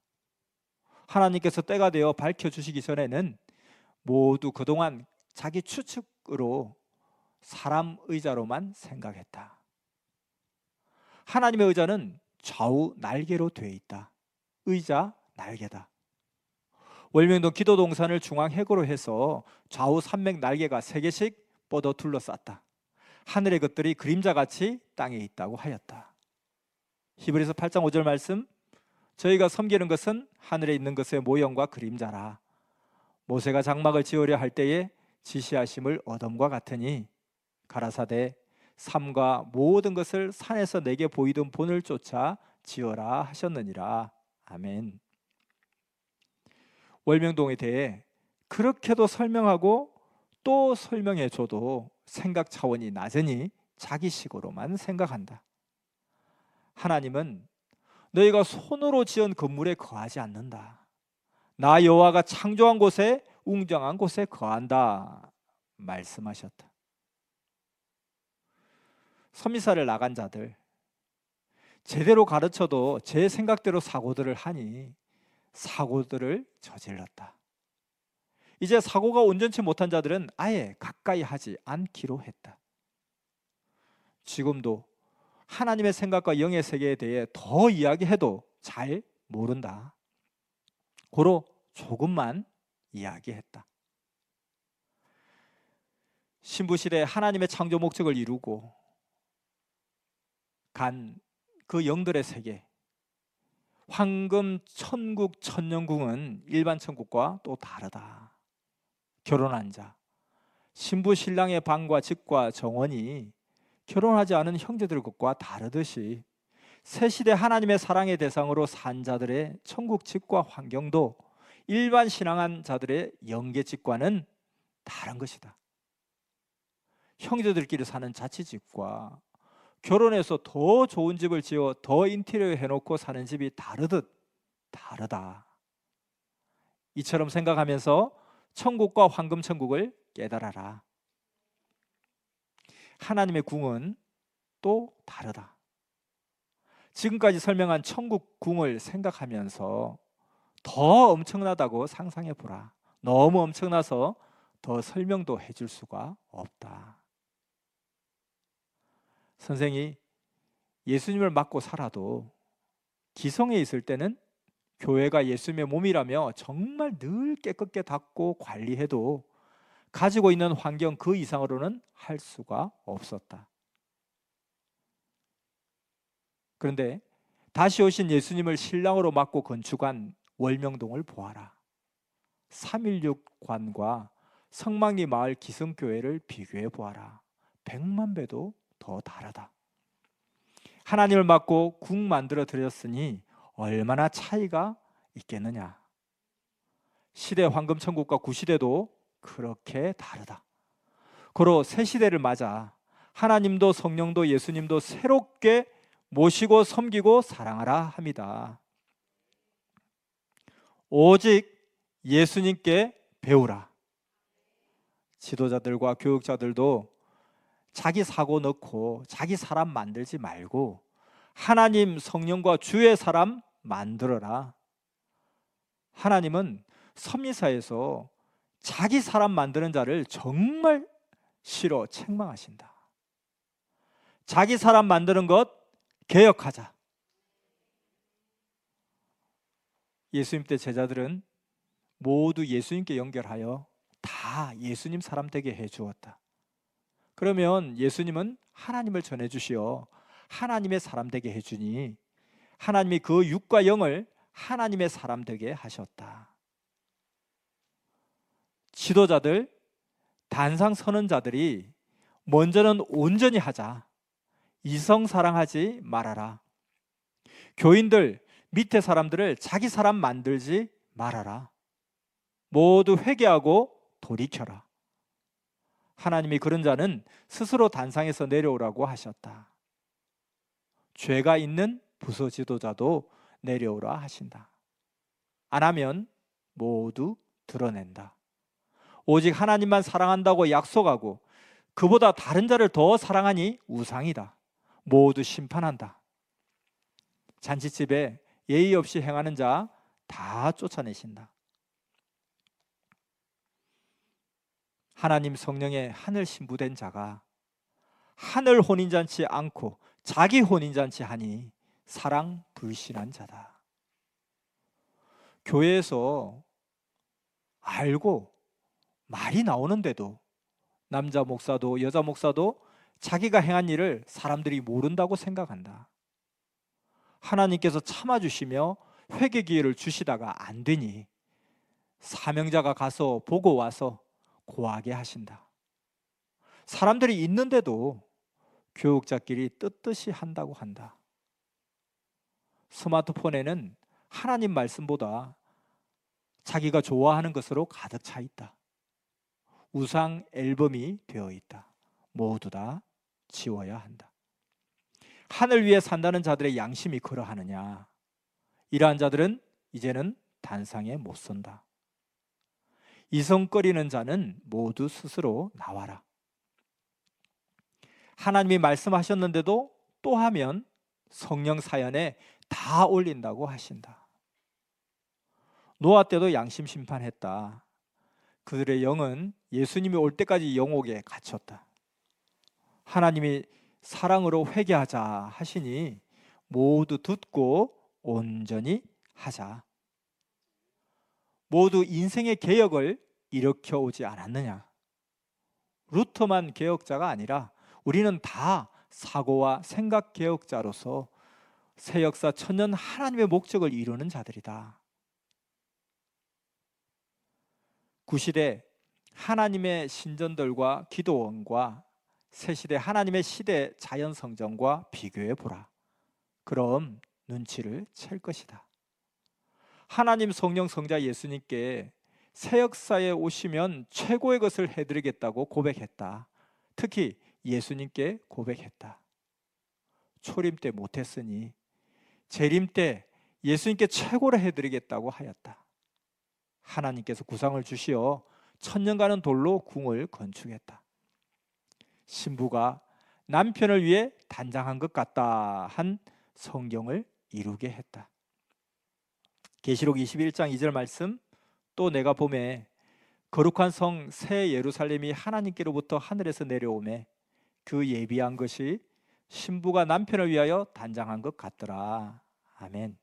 하나님께서 때가 되어 밝혀주시기 전에는 모두 그동안 자기 추측으로 사람 의자로만 생각했다. 하나님의 의자는 좌우 날개로 되어 있다. 의자 날개다. 월명동 기도동산을 중앙해구로 해서 좌우 산맥 날개가 3개씩 뻗어 둘러쌌다. 하늘의 것들이 그림자같이 땅에 있다고 하였다. 히브리서 8장 5절 말씀, 저희가 섬기는 것은 하늘에 있는 것의 모형과 그림자라. 모세가 장막을 지으려 할 때에 지시하심을 어둠과 같으니 가라사대 삶과 모든 것을 산에서 내게 보이던 본을 쫓아 지어라 하셨느니라. 아멘. 월명동에 대해 그렇게도 설명하고 또 설명해줘도 생각 차원이 낮으니 자기식으로만 생각한다. 하나님은 너희가 손으로 지은 건물에 거하지 않는다. 나 여호와가 창조한 곳에 웅장한 곳에 거한다 말씀하셨다. 선미사를 나간 자들, 제대로 가르쳐도 제 생각대로 사고들을 하니 사고들을 저질렀다. 이제 사고가 온전치 못한 자들은 아예 가까이 하지 않기로 했다. 지금도 하나님의 생각과 영의 세계에 대해 더 이야기해도 잘 모른다. 고로 조금만 이야기했다. 신부시대 하나님의 창조 목적을 이루고 간 그 영들의 세계, 황금 천국 천년궁은 일반 천국과 또 다르다. 결혼한 자, 신부 신랑의 방과 직과 정원이 결혼하지 않은 형제들 것과 다르듯이 새 시대 하나님의 사랑의 대상으로 산 자들의 천국 직과 환경도 일반 신앙한 자들의 영계 직과는 다른 것이다. 형제들끼리 사는 자취집과 결혼해서 더 좋은 집을 지어 더 인테리어 해놓고 사는 집이 다르듯 다르다. 이처럼 생각하면서 천국과 황금 천국을 깨달아라. 하나님의 궁은 또 다르다. 지금까지 설명한 천국 궁을 생각하면서 더 엄청나다고 상상해 보라. 너무 엄청나서 더 설명도 해줄 수가 없다. 선생이 예수님을 믿고 살아도 기성에 있을 때는 교회가 예수님의 몸이라며 정말 늘 깨끗게 닦고 관리해도 가지고 있는 환경 그 이상으로는 할 수가 없었다. 그런데 다시 오신 예수님을 신랑으로 맡고 건축한 월명동을 보아라. 316관과 성막리 마을 기성교회를 비교해 보아라. 100만 배도 더 다르다. 하나님을 맡고 궁 만들어 드렸으니 얼마나 차이가 있겠느냐. 시대 황금천국과 구시대도 그렇게 다르다. 고로 새 시대를 맞아 하나님도 성령도 예수님도 새롭게 모시고 섬기고 사랑하라 합니다. 오직 예수님께 배우라. 지도자들과 교육자들도 자기 사고 넣고 자기 사람 만들지 말고 하나님 성령과 주의 사람 만들어라. 하나님은 섭리사에서 자기 사람 만드는 자를 정말 싫어 책망하신다. 자기 사람 만드는 것 개혁하자. 예수님 때 제자들은 모두 예수님께 연결하여 다 예수님 사람 되게 해 주었다. 그러면 예수님은 하나님을 전해 주시어 하나님의 사람 되게 해 주니 하나님이 그 육과 영을 하나님의 사람 되게 하셨다. 지도자들, 단상 선언자들이 먼저는 온전히 하자. 이성 사랑하지 말아라. 교인들, 밑에 사람들을 자기 사람 만들지 말아라. 모두 회개하고 돌이켜라. 하나님이 그런 자는 스스로 단상에서 내려오라고 하셨다. 죄가 있는 부서 지도자도 내려오라 하신다. 안 하면 모두 드러낸다. 오직 하나님만 사랑한다고 약속하고 그보다 다른 자를 더 사랑하니 우상이다. 모두 심판한다. 잔치집에 예의 없이 행하는 자 다 쫓아내신다. 하나님 성령의 하늘 신부된 자가 하늘 혼인잔치 않고 자기 혼인잔치 하니 사랑 불신한 자다. 교회에서 알고 말이 나오는데도 남자 목사도 여자 목사도 자기가 행한 일을 사람들이 모른다고 생각한다. 하나님께서 참아주시며 회개 기회를 주시다가 안 되니 사명자가 가서 보고 와서 고하게 하신다. 사람들이 있는데도 교육자끼리 떳떳이 한다고 한다. 스마트폰에는 하나님 말씀보다 자기가 좋아하는 것으로 가득 차 있다. 우상 앨범이 되어 있다. 모두 다 지워야 한다. 하늘 위에 산다는 자들의 양심이 그러하느냐? 이러한 자들은 이제는 단상에 못 선다. 이성거리는 자는 모두 스스로 나와라. 하나님이 말씀하셨는데도 또 하면 성령 사연에 다 올린다고 하신다. 노아 때도 양심 심판했다. 그들의 영은 예수님이 올 때까지 영옥에 갇혔다. 하나님이 사랑으로 회개하자 하시니 모두 듣고 온전히 하자. 모두 인생의 개혁을 일으켜 오지 않았느냐? 루터만 개혁자가 아니라 우리는 다 사고와 생각 개혁자로서 새 역사 천년 하나님의 목적을 이루는 자들이다. 구시대 하나님의 신전들과 기도원과 새시대 하나님의 시대 자연성전과 비교해 보라. 그럼 눈치를 챌 것이다. 하나님 성령 성자 예수님께 새 역사에 오시면 최고의 것을 해드리겠다고 고백했다. 특히 예수님께 고백했다. 초림 때 못했으니 재림 때 예수님께 최고로 해드리겠다고 하였다. 하나님께서 구상을 주시어 천년가는 돌로 궁을 건축했다. 신부가 남편을 위해 단장한 것 같다 한 성경을 이루게 했다. 계시록 21장 2절 말씀, 또 내가 보매 거룩한 성 새 예루살렘이 하나님께로부터 하늘에서 내려오매 그 예비한 것이 신부가 남편을 위하여 단장한 것 같더라. 아멘.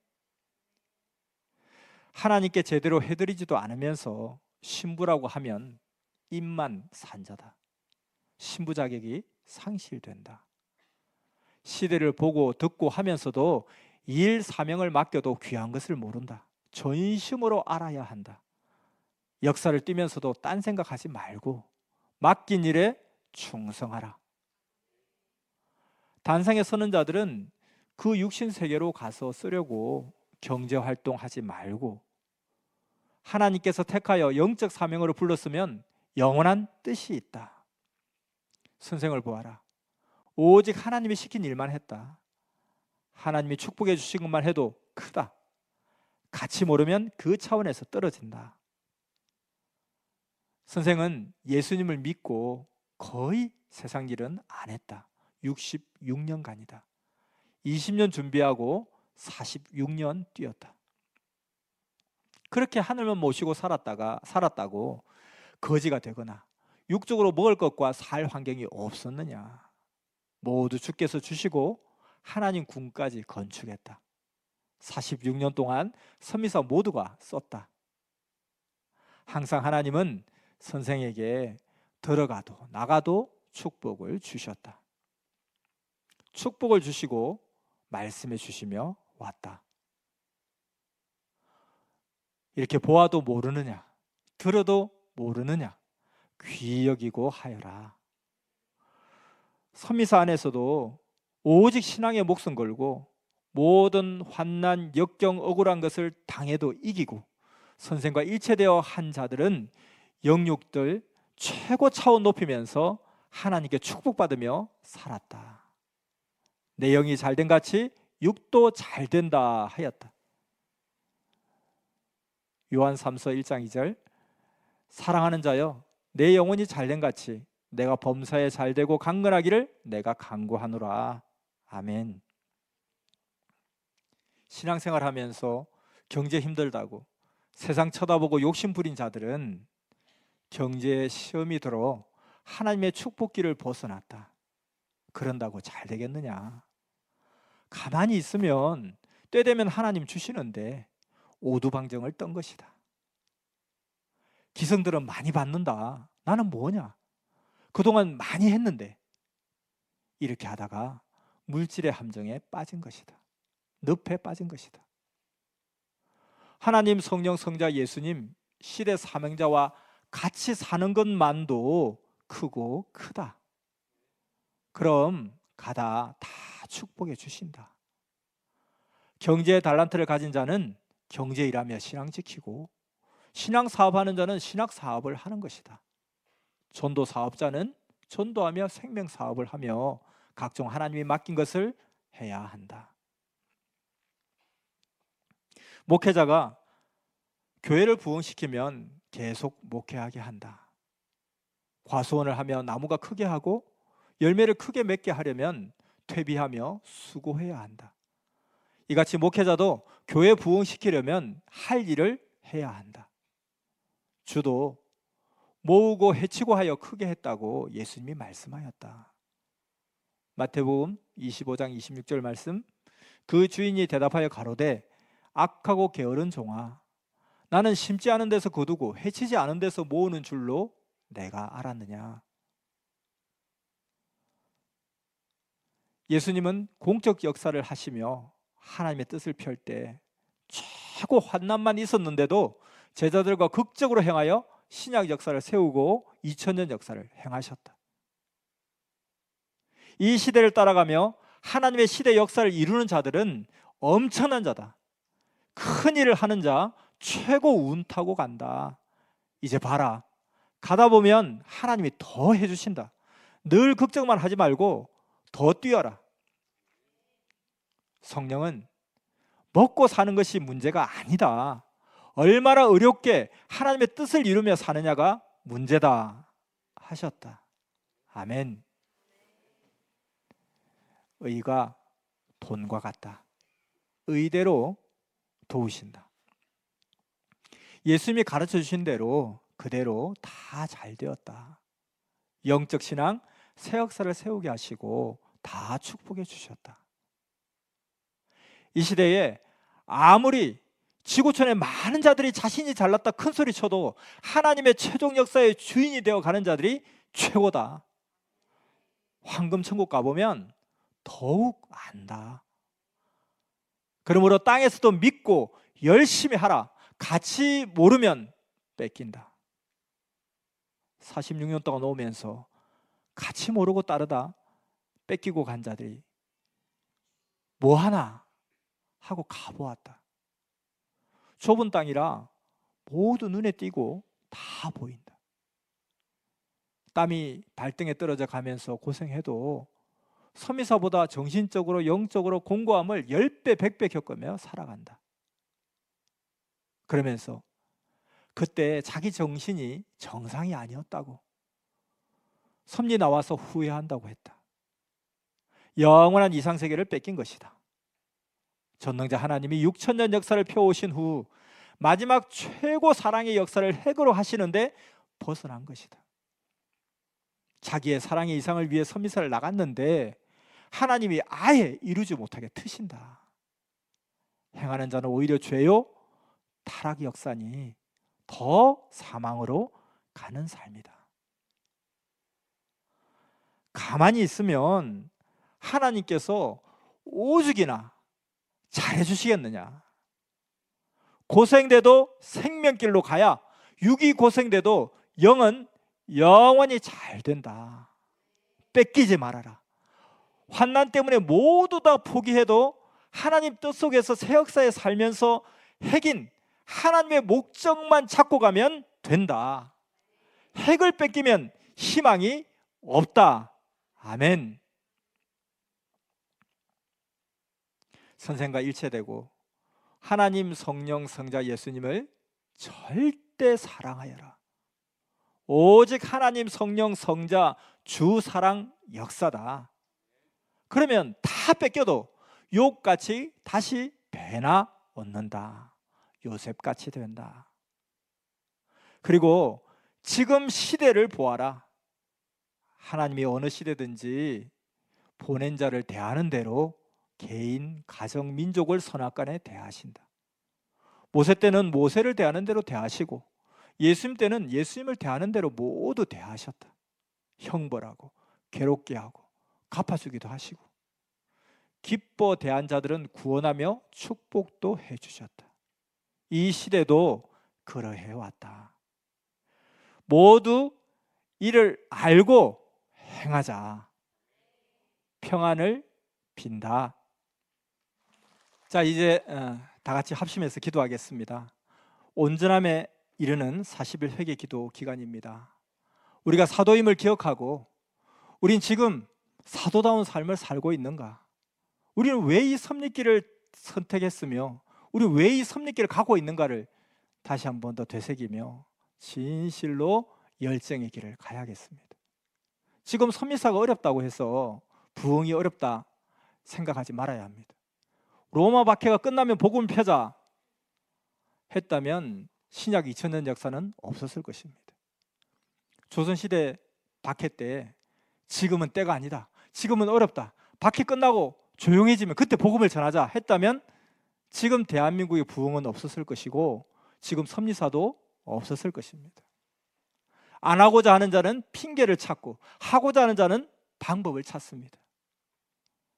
하나님께 제대로 해드리지도 않으면서 신부라고 하면 입만 산자다. 신부 자격이 상실된다. 시대를 보고 듣고 하면서도 일 사명을 맡겨도 귀한 것을 모른다. 전심으로 알아야 한다. 역사를 뛰면서도 딴 생각하지 말고 맡긴 일에 충성하라. 단상에 서는 자들은 그 육신 세계로 가서 쓰려고 경제활동하지 말고 하나님께서 택하여 영적 사명으로 불렀으면 영원한 뜻이 있다. 선생을 보아라. 오직 하나님이 시킨 일만 했다. 하나님이 축복해 주신 것만 해도 크다. 같이 모르면 그 차원에서 떨어진다. 선생은 예수님을 믿고 거의 세상 일은 안 했다. 66년간이다. 20년 준비하고 46년 뛰었다. 그렇게 하늘만 모시고 살았다고 거지가 되거나 육적으로 먹을 것과 살 환경이 없었느냐. 모두 주께서 주시고 하나님 궁까지 건축했다. 46년 동안 선미사 모두가 썼다. 항상 하나님은 선생에게 들어가도 나가도 축복을 주셨다. 축복을 주시고 말씀해 주시며 왔다. 이렇게 보아도 모르느냐, 들어도 모르느냐, 귀히 여기고 하여라. 선미사 안에서도 오직 신앙에 목숨 걸고 모든 환난, 역경, 억울한 것을 당해도 이기고 선생과 일체되어 한 자들은 영육들 최고 차원 높이면서 하나님께 축복받으며 살았다. 내 영이 잘된 같이 육도 잘된다 하였다. 요한 3서 1장 2절, 사랑하는 자여 내 영혼이 잘된 같이 내가 범사에 잘되고 강건하기를 내가 간구하노라. 아멘. 신앙생활하면서 경제 힘들다고 세상 쳐다보고 욕심 부린 자들은 경제에 시험이 들어 하나님의 축복길을 벗어났다. 그런다고 잘 되겠느냐? 가만히 있으면 때 되면 하나님 주시는데 오두방정을 떤 것이다. 기성들은 많이 받는다. 나는 뭐냐? 그동안 많이 했는데. 이렇게 하다가 물질의 함정에 빠진 것이다. 늪에 빠진 것이다. 하나님, 성령, 성자, 예수님 시대 사명자와 같이 사는 것만도 크고 크다. 그럼 가다 다 축복해 주신다. 경제의 달란트를 가진 자는 경제 일하며 신앙 지키고 신앙 사업하는 자는 신학 사업을 하는 것이다. 전도 사업자는 전도하며 생명 사업을 하며 각종 하나님이 맡긴 것을 해야 한다. 목회자가 교회를 부흥시키면 계속 목회하게 한다. 과수원을 하며 나무가 크게 하고 열매를 크게 맺게 하려면 퇴비하며 수고해야 한다. 이같이 목회자도 교회 부흥시키려면 할 일을 해야 한다. 주도 모으고 해치고 하여 크게 했다고 예수님이 말씀하였다. 마태복음 25장 26절 말씀, 그 주인이 대답하여 가로되 악하고 게으른 종아, 나는 심지 않은 데서 거두고 해치지 않은 데서 모으는 줄로 내가 알았느냐. 예수님은 공적 역사를 하시며 하나님의 뜻을 펼 때 최고 환난만 있었는데도 제자들과 극적으로 행하여 신약 역사를 세우고 2000년 역사를 행하셨다. 이 시대를 따라가며 하나님의 시대 역사를 이루는 자들은 엄청난 자다. 큰 일을 하는 자 최고 운 타고 간다. 이제 봐라. 가다 보면 하나님이 더 해주신다. 늘 걱정만 하지 말고 더 뛰어라. 성령은 먹고 사는 것이 문제가 아니다. 얼마나 어렵게 하나님의 뜻을 이루며 사느냐가 문제다 하셨다. 아멘. 의가 돈과 같다. 의대로 도우신다. 예수님이 가르쳐 주신 대로 그대로 다 잘 되었다. 영적 신앙 새 역사를 세우게 하시고 다 축복해 주셨다. 이 시대에 아무리 지구촌의 많은 자들이 자신이 잘났다 큰 소리 쳐도 하나님의 최종 역사의 주인이 되어 가는 자들이 최고다. 황금 천국 가보면 더욱 안다. 그러므로 땅에서도 믿고 열심히 하라. 같이 모르면 뺏긴다. 46년 동안 오면서 같이 모르고 따르다 뺏기고 간 자들이 뭐 하나 하고 가보았다. 좁은 땅이라 모두 눈에 띄고 다 보인다. 땀이 발등에 떨어져 가면서 고생해도 서미사보다 정신적으로 영적으로 공고함을 10배 100배 겪으며 살아간다. 그러면서 그때 자기 정신이 정상이 아니었다고, 섭리 나와서 후회한다고 했다. 영원한 이상세계를 뺏긴 것이다. 전능자 하나님이 6천년 역사를 펴오신 후 마지막 최고 사랑의 역사를 핵으로 하시는데 벗어난 것이다. 자기의 사랑의 이상을 위해 선미사를 나갔는데 하나님이 아예 이루지 못하게 트신다. 행하는 자는 오히려 죄요 타락 역사니 더 사망으로 가는 삶이다. 가만히 있으면 하나님께서 오죽이나 잘해주시겠느냐. 고생돼도 생명길로 가야 육이 고생돼도 영은 영원히 잘 된다. 뺏기지 말아라. 환난 때문에 모두 다 포기해도 하나님 뜻 속에서 새 역사에 살면서 핵인 하나님의 목적만 찾고 가면 된다. 핵을 뺏기면 희망이 없다. 아멘. 선생과 일체되고 하나님 성령 성자 예수님을 절대 사랑하여라. 오직 하나님 성령 성자 주 사랑 역사다. 그러면 다 뺏겨도 욕같이 다시 배나 얻는다. 요셉같이 된다. 그리고 지금 시대를 보아라. 하나님이 어느 시대든지 보낸 자를 대하는 대로 개인, 가정, 민족을 선악간에 대하신다. 모세 때는 모세를 대하는 대로 대하시고 예수님 때는 예수님을 대하는 대로 모두 대하셨다. 형벌하고 괴롭게 하고 갚아주기도 하시고 기뻐 대한 자들은 구원하며 축복도 해주셨다. 이 시대도 그러해 왔다. 모두 이를 알고 행하자. 평안을 빈다. 자, 이제 다 같이 합심해서 기도하겠습니다. 온전함에 이르는 40일 회개 기도 기간입니다. 우리가 사도임을 기억하고 우린 지금 사도다운 삶을 살고 있는가? 우리는 왜 이 섭리길을 선택했으며 우리 왜 이 섭리길을 가고 있는가를 다시 한 번 더 되새기며 진실로 열정의 길을 가야겠습니다. 지금 섭리사가 어렵다고 해서 부흥이 어렵다 생각하지 말아야 합니다. 로마 박해가 끝나면 복음을 펴자 했다면 신약 2000년 역사는 없었을 것입니다. 조선시대 박해 때 지금은 때가 아니다, 지금은 어렵다, 박해 끝나고 조용해지면 그때 복음을 전하자 했다면 지금 대한민국의 부흥은 없었을 것이고 지금 섭리사도 없었을 것입니다. 안 하고자 하는 자는 핑계를 찾고 하고자 하는 자는 방법을 찾습니다.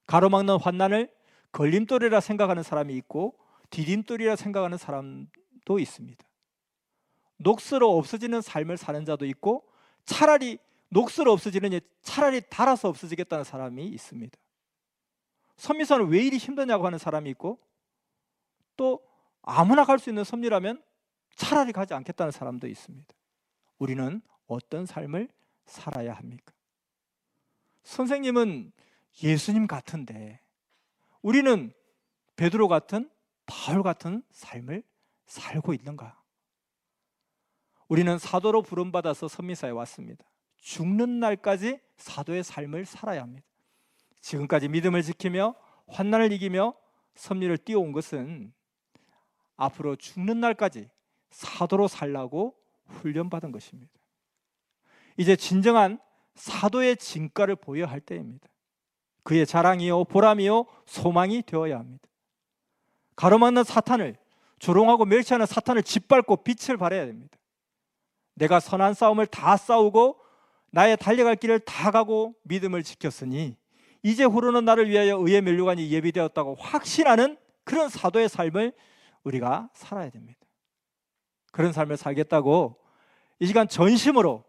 가로막는 환난을 걸림돌이라 생각하는 사람이 있고 디딤돌이라 생각하는 사람도 있습니다. 녹슬어 없어지는 삶을 사는 자도 있고 차라리 녹슬어 없어지는 차라리 달아서 없어지겠다는 사람이 있습니다. 섭리사는 왜 이리 힘드냐고 하는 사람이 있고 또 아무나 갈 수 있는 섭리라면 차라리 가지 않겠다는 사람도 있습니다. 우리는 어떤 삶을 살아야 합니까? 선생님은 예수님 같은데 우리는 베드로 같은, 바울 같은 삶을 살고 있는가? 우리는 사도로 부름받아서 선미사에 왔습니다. 죽는 날까지 사도의 삶을 살아야 합니다. 지금까지 믿음을 지키며 환난을 이기며 섭리를 띄워온 것은 앞으로 죽는 날까지 사도로 살라고 훈련받은 것입니다. 이제 진정한 사도의 진가를 보여야 할 때입니다. 그의 자랑이요 보람이요 소망이 되어야 합니다. 가로막는 사탄을, 조롱하고 멸시하는 사탄을 짓밟고 빛을 발해야 됩니다. 내가 선한 싸움을 다 싸우고 나의 달려갈 길을 다 가고 믿음을 지켰으니 이제 후로는 나를 위하여 의의 면류관이 예비되었다고 확신하는 그런 사도의 삶을 우리가 살아야 됩니다. 그런 삶을 살겠다고 이 시간 전심으로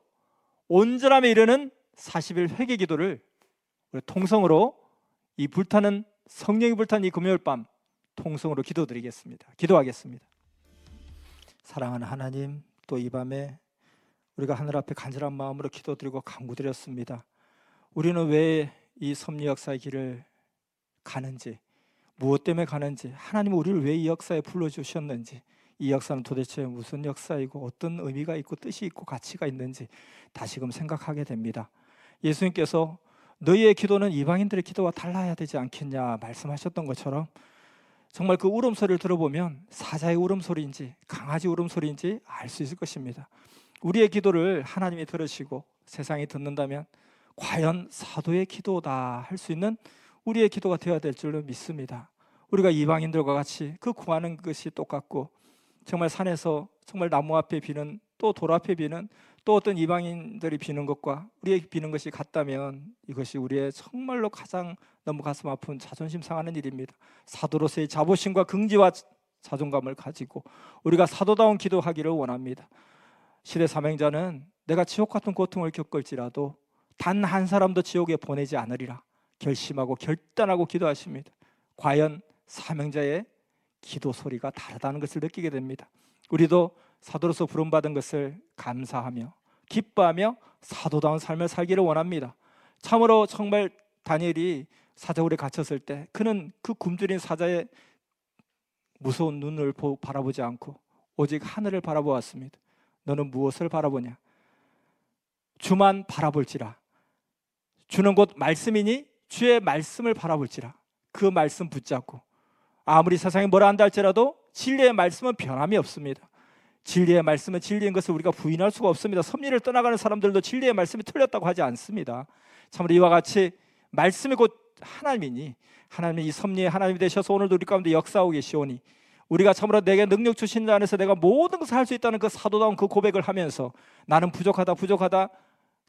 온전함에 이르는 40일 회개 기도를 우리 통성으로 이 불타는 성령이 불타는 이 금요일 밤 통성으로 기도드리겠습니다. 기도하겠습니다. 사랑하는 하나님, 또 이 밤에 우리가 하늘 앞에 간절한 마음으로 기도드리고 간구드렸습니다. 우리는 왜 이 섭리 역사의 길을 가는지, 무엇 때문에 가는지, 하나님은 우리를 왜 이 역사에 불러주셨는지, 이 역사는 도대체 무슨 역사이고 어떤 의미가 있고 뜻이 있고 가치가 있는지 다시금 생각하게 됩니다. 예수님께서 너희의 기도는 이방인들의 기도와 달라야 되지 않겠냐 말씀하셨던 것처럼 정말 그 울음소리를 들어보면 사자의 울음소리인지 강아지 울음소리인지 알 수 있을 것입니다. 우리의 기도를 하나님이 들으시고 세상이 듣는다면 과연 사도의 기도다 할 수 있는 우리의 기도가 되어야 될 줄로 믿습니다. 우리가 이방인들과 같이 그 구하는 것이 똑같고 정말 산에서 정말 나무 앞에 비는 또 돌 앞에 비는 또 어떤 이방인들이 비는 것과 우리의 비는 것이 같다면 이것이 우리의 정말로 가장 너무 가슴 아픈 자존심 상하는 일입니다. 사도로서의 자부심과 긍지와 자존감을 가지고 우리가 사도다운 기도하기를 원합니다. 시대 사명자는 내가 지옥 같은 고통을 겪을지라도 단 한 사람도 지옥에 보내지 않으리라 결심하고 결단하고 기도하십니다. 과연 사명자의 기도 소리가 다르다는 것을 느끼게 됩니다. 우리도 사도로서 부름받은 것을 감사하며 기뻐하며 사도다운 삶을 살기를 원합니다. 참으로 정말 다니엘이 사자굴에 갇혔을 때 그는 그 굶주린 사자의 무서운 눈을 바라보지 않고 오직 하늘을 바라보았습니다. 너는 무엇을 바라보냐? 주만 바라볼지라. 주는 곧 말씀이니 주의 말씀을 바라볼지라. 그 말씀 붙잡고 아무리 세상이 뭐라 한다 할지라도 진리의 말씀은 변함이 없습니다. 진리의 말씀은 진리인 것을 우리가 부인할 수가 없습니다. 섭리를 떠나가는 사람들도 진리의 말씀이 틀렸다고 하지 않습니다. 참으로 이와 같이 말씀이 곧 하나님이니 하나님이 이 섭리의 하나님이 되셔서 오늘도 우리 가운데 역사하고 계시오니 우리가 참으로 내게 능력 주신 자 안에서 내가 모든 것을 할 수 있다는 그 사도다운 그 고백을 하면서 나는 부족하다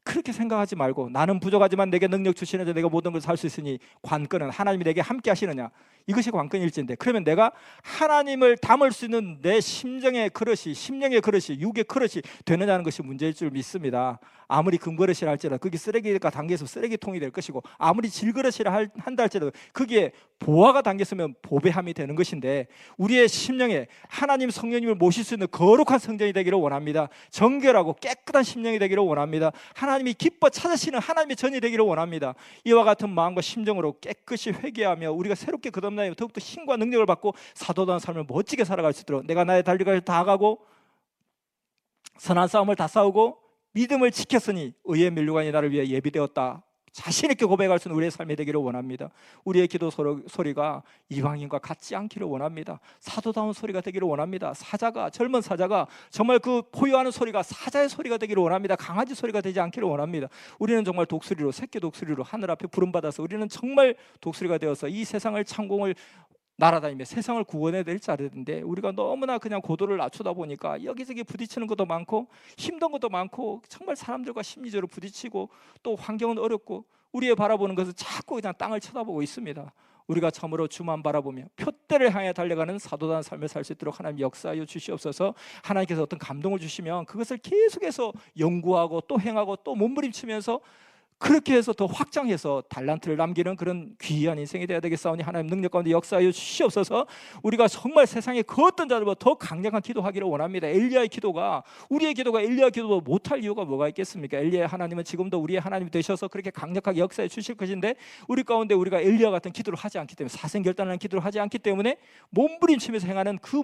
그렇게 생각하지 말고 나는 부족하지만 내게 능력 주시는 자 내가 모든 것을 할 수 있으니 관건은 하나님이 내게 함께 하시느냐 이것이 관건일진데 그러면 내가 하나님을 담을 수 있는 내 심정의 그릇이 심령의 그릇이 육의 그릇이 되느냐는 것이 문제일 줄 믿습니다. 아무리 금그릇이라 할지라도 그게 쓰레기가 담겨서 쓰레기통이 될 것이고 아무리 질그릇이라 한다 할지라도 거기에 보화가 담겼으면 보배함이 되는 것인데 우리의 심령에 하나님 성령님을 모실 수 있는 거룩한 성전이 되기를 원합니다. 정결하고 깨끗한 심령이 되기를 원합니다. 하나님이 기뻐 찾으시는 하나님의 전이 되기를 원합니다. 이와 같은 마음과 심정으로 깨끗이 회개하며 우리가 새롭게 거듭나며 더욱더 힘과 능력을 받고 사도다운 삶을 멋지게 살아갈 수 있도록 내가 나의 달려갈 길 다 가고 선한 싸움을 다 싸우고 믿음을 지켰으니 의의 면류관이 나를 위해 예비되었다 자신 있게 고백할 수 있는 우리의 삶이 되기를 원합니다. 우리의 기도 소리가 이방인과 같지 않기를 원합니다. 사도다운 소리가 되기를 원합니다. 젊은 사자가 정말 그 포효하는 소리가 사자의 소리가 되기를 원합니다. 강아지 소리가 되지 않기를 원합니다. 우리는 정말 독수리로 새끼 독수리로 하늘 앞에 부름받아서 우리는 정말 독수리가 되어서 이 세상을 창공을 날아다니며 세상을 구원해야 될 자리인데 우리가 너무나 그냥 고도를 낮추다 보니까 여기저기 부딪히는 것도 많고 힘든 것도 많고 정말 사람들과 심리적으로 부딪히고 또 환경은 어렵고 우리의 바라보는 것은 자꾸 그냥 땅을 쳐다보고 있습니다. 우리가 참으로 주만 바라보며 표대를 향해 달려가는 사도다운 삶을 살 수 있도록 하나님 역사하여 주시옵소서. 하나님께서 어떤 감동을 주시면 그것을 계속해서 연구하고 또 행하고 또 몸부림치면서 그렇게 해서 더 확장해서 달란트를 남기는 그런 귀한 인생이 되어야 되겠사오니 하나님 능력 가운데 역사하여 주시옵소서. 우리가 정말 세상의 그 어떤 자들보다 더 강력한 기도하기를 원합니다. 엘리야의 기도가, 우리의 기도가 엘리야 기도도 못할 이유가 뭐가 있겠습니까? 엘리야 하나님은 지금도 우리의 하나님이 되셔서 그렇게 강력하게 역사해 주실 것인데, 우리 가운데 우리가 엘리야 같은 기도를 하지 않기 때문에, 사생결단하는 기도를 하지 않기 때문에 몸부림치면서 행하는 그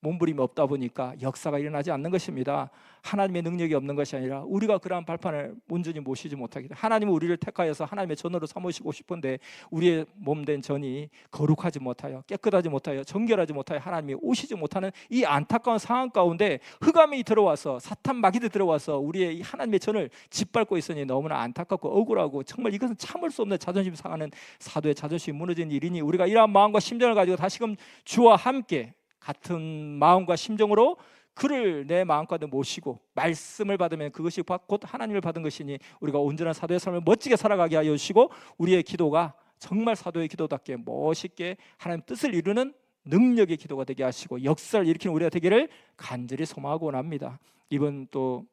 몸부림이 없다 보니까 역사가 일어나지 않는 것입니다. 하나님의 능력이 없는 것이 아니라 우리가 그러한 발판을 온전히 모시지 못하기 때문에, 하나님은 우리를 택하여서 하나님의 전으로 삼으시고 싶은데 우리의 몸된 전이 거룩하지 못하여, 깨끗하지 못하여, 정결하지 못하여 하나님이 오시지 못하는 이 안타까운 상황 가운데 흑암이 들어와서, 사탄 마귀들이 들어와서 우리의 이 하나님의 전을 짓밟고 있으니 너무나 안타깝고 억울하고, 정말 이것은 참을 수 없는 자존심 상하는, 사도의 자존심이 무너진 일이니 우리가 이러한 마음과 심정을 가지고 다시금 주와 함께 같은 마음과 심정으로 그를 내 마음가운데 모시고 말씀을 받으면 그것이 곧 하나님을 받은 것이니, 우리가 온전한 사도의 삶을 멋지게 살아가게 하여 주시고, 우리의 기도가 정말 사도의 기도답게 멋있게 하나님 뜻을 이루는 능력의 기도가 되게 하시고 역사를 일으키는 우리가 되기를 간절히 소망하고 원합니다. 이번 또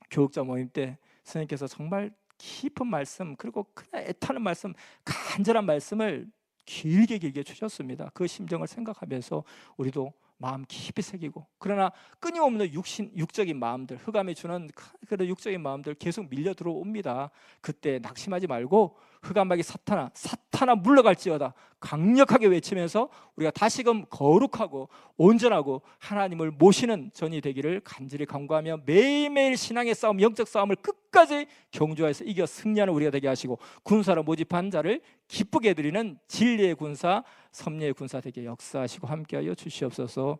교육자 모임 때 선생님께서 정말 깊은 말씀, 그리고 그냥 애타는 말씀, 간절한 말씀을 길게 주셨습니다. 그 심정을 생각하면서 우리도 마음 깊이 새기고, 그러나 끊임없는 육적인 마음들, 흑암이 주는 그런 육적인 마음들 계속 밀려 들어옵니다. 그때 낙심하지 말고 흑암마귀 사탄아 물러갈지어다 강력하게 외치면서 우리가 다시금 거룩하고 온전하고 하나님을 모시는 전이 되기를 간절히 간구하며, 매일매일 신앙의 싸움, 영적 싸움을 끝까지 경주하여서 이겨 승리하는 우리가 되게 하시고, 군사로 모집한 자를 기쁘게 해드리는 진리의 군사, 섭리의 군사 되게 역사하시고 함께하여 주시옵소서.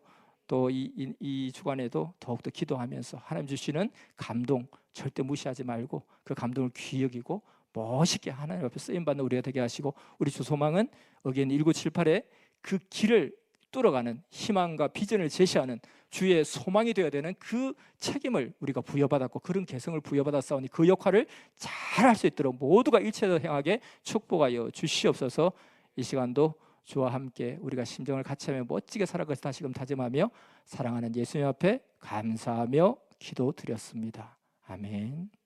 또 이 주간에도 더욱더 기도하면서 하나님 주시는 감동 절대 무시하지 말고 그 감동을 귀히 여기고 멋있게 하나님 앞에 쓰임받는 우리가 되게 하시고, 우리 주 소망은 어게인 1978에 그 길을 뚫어가는 희망과 비전을 제시하는 주의 소망이 되어야 되는 그 책임을 우리가 부여받았고, 그런 개성을 부여받았사오니 그 역할을 잘 할 수 있도록 모두가 일체로 행하게 축복하여 주시옵소서. 이 시간도 주와 함께 우리가 심정을 같이 하며 멋지게 살아가서 다시금 다짐하며 사랑하는 예수님 앞에 감사하며 기도드렸습니다. 아멘.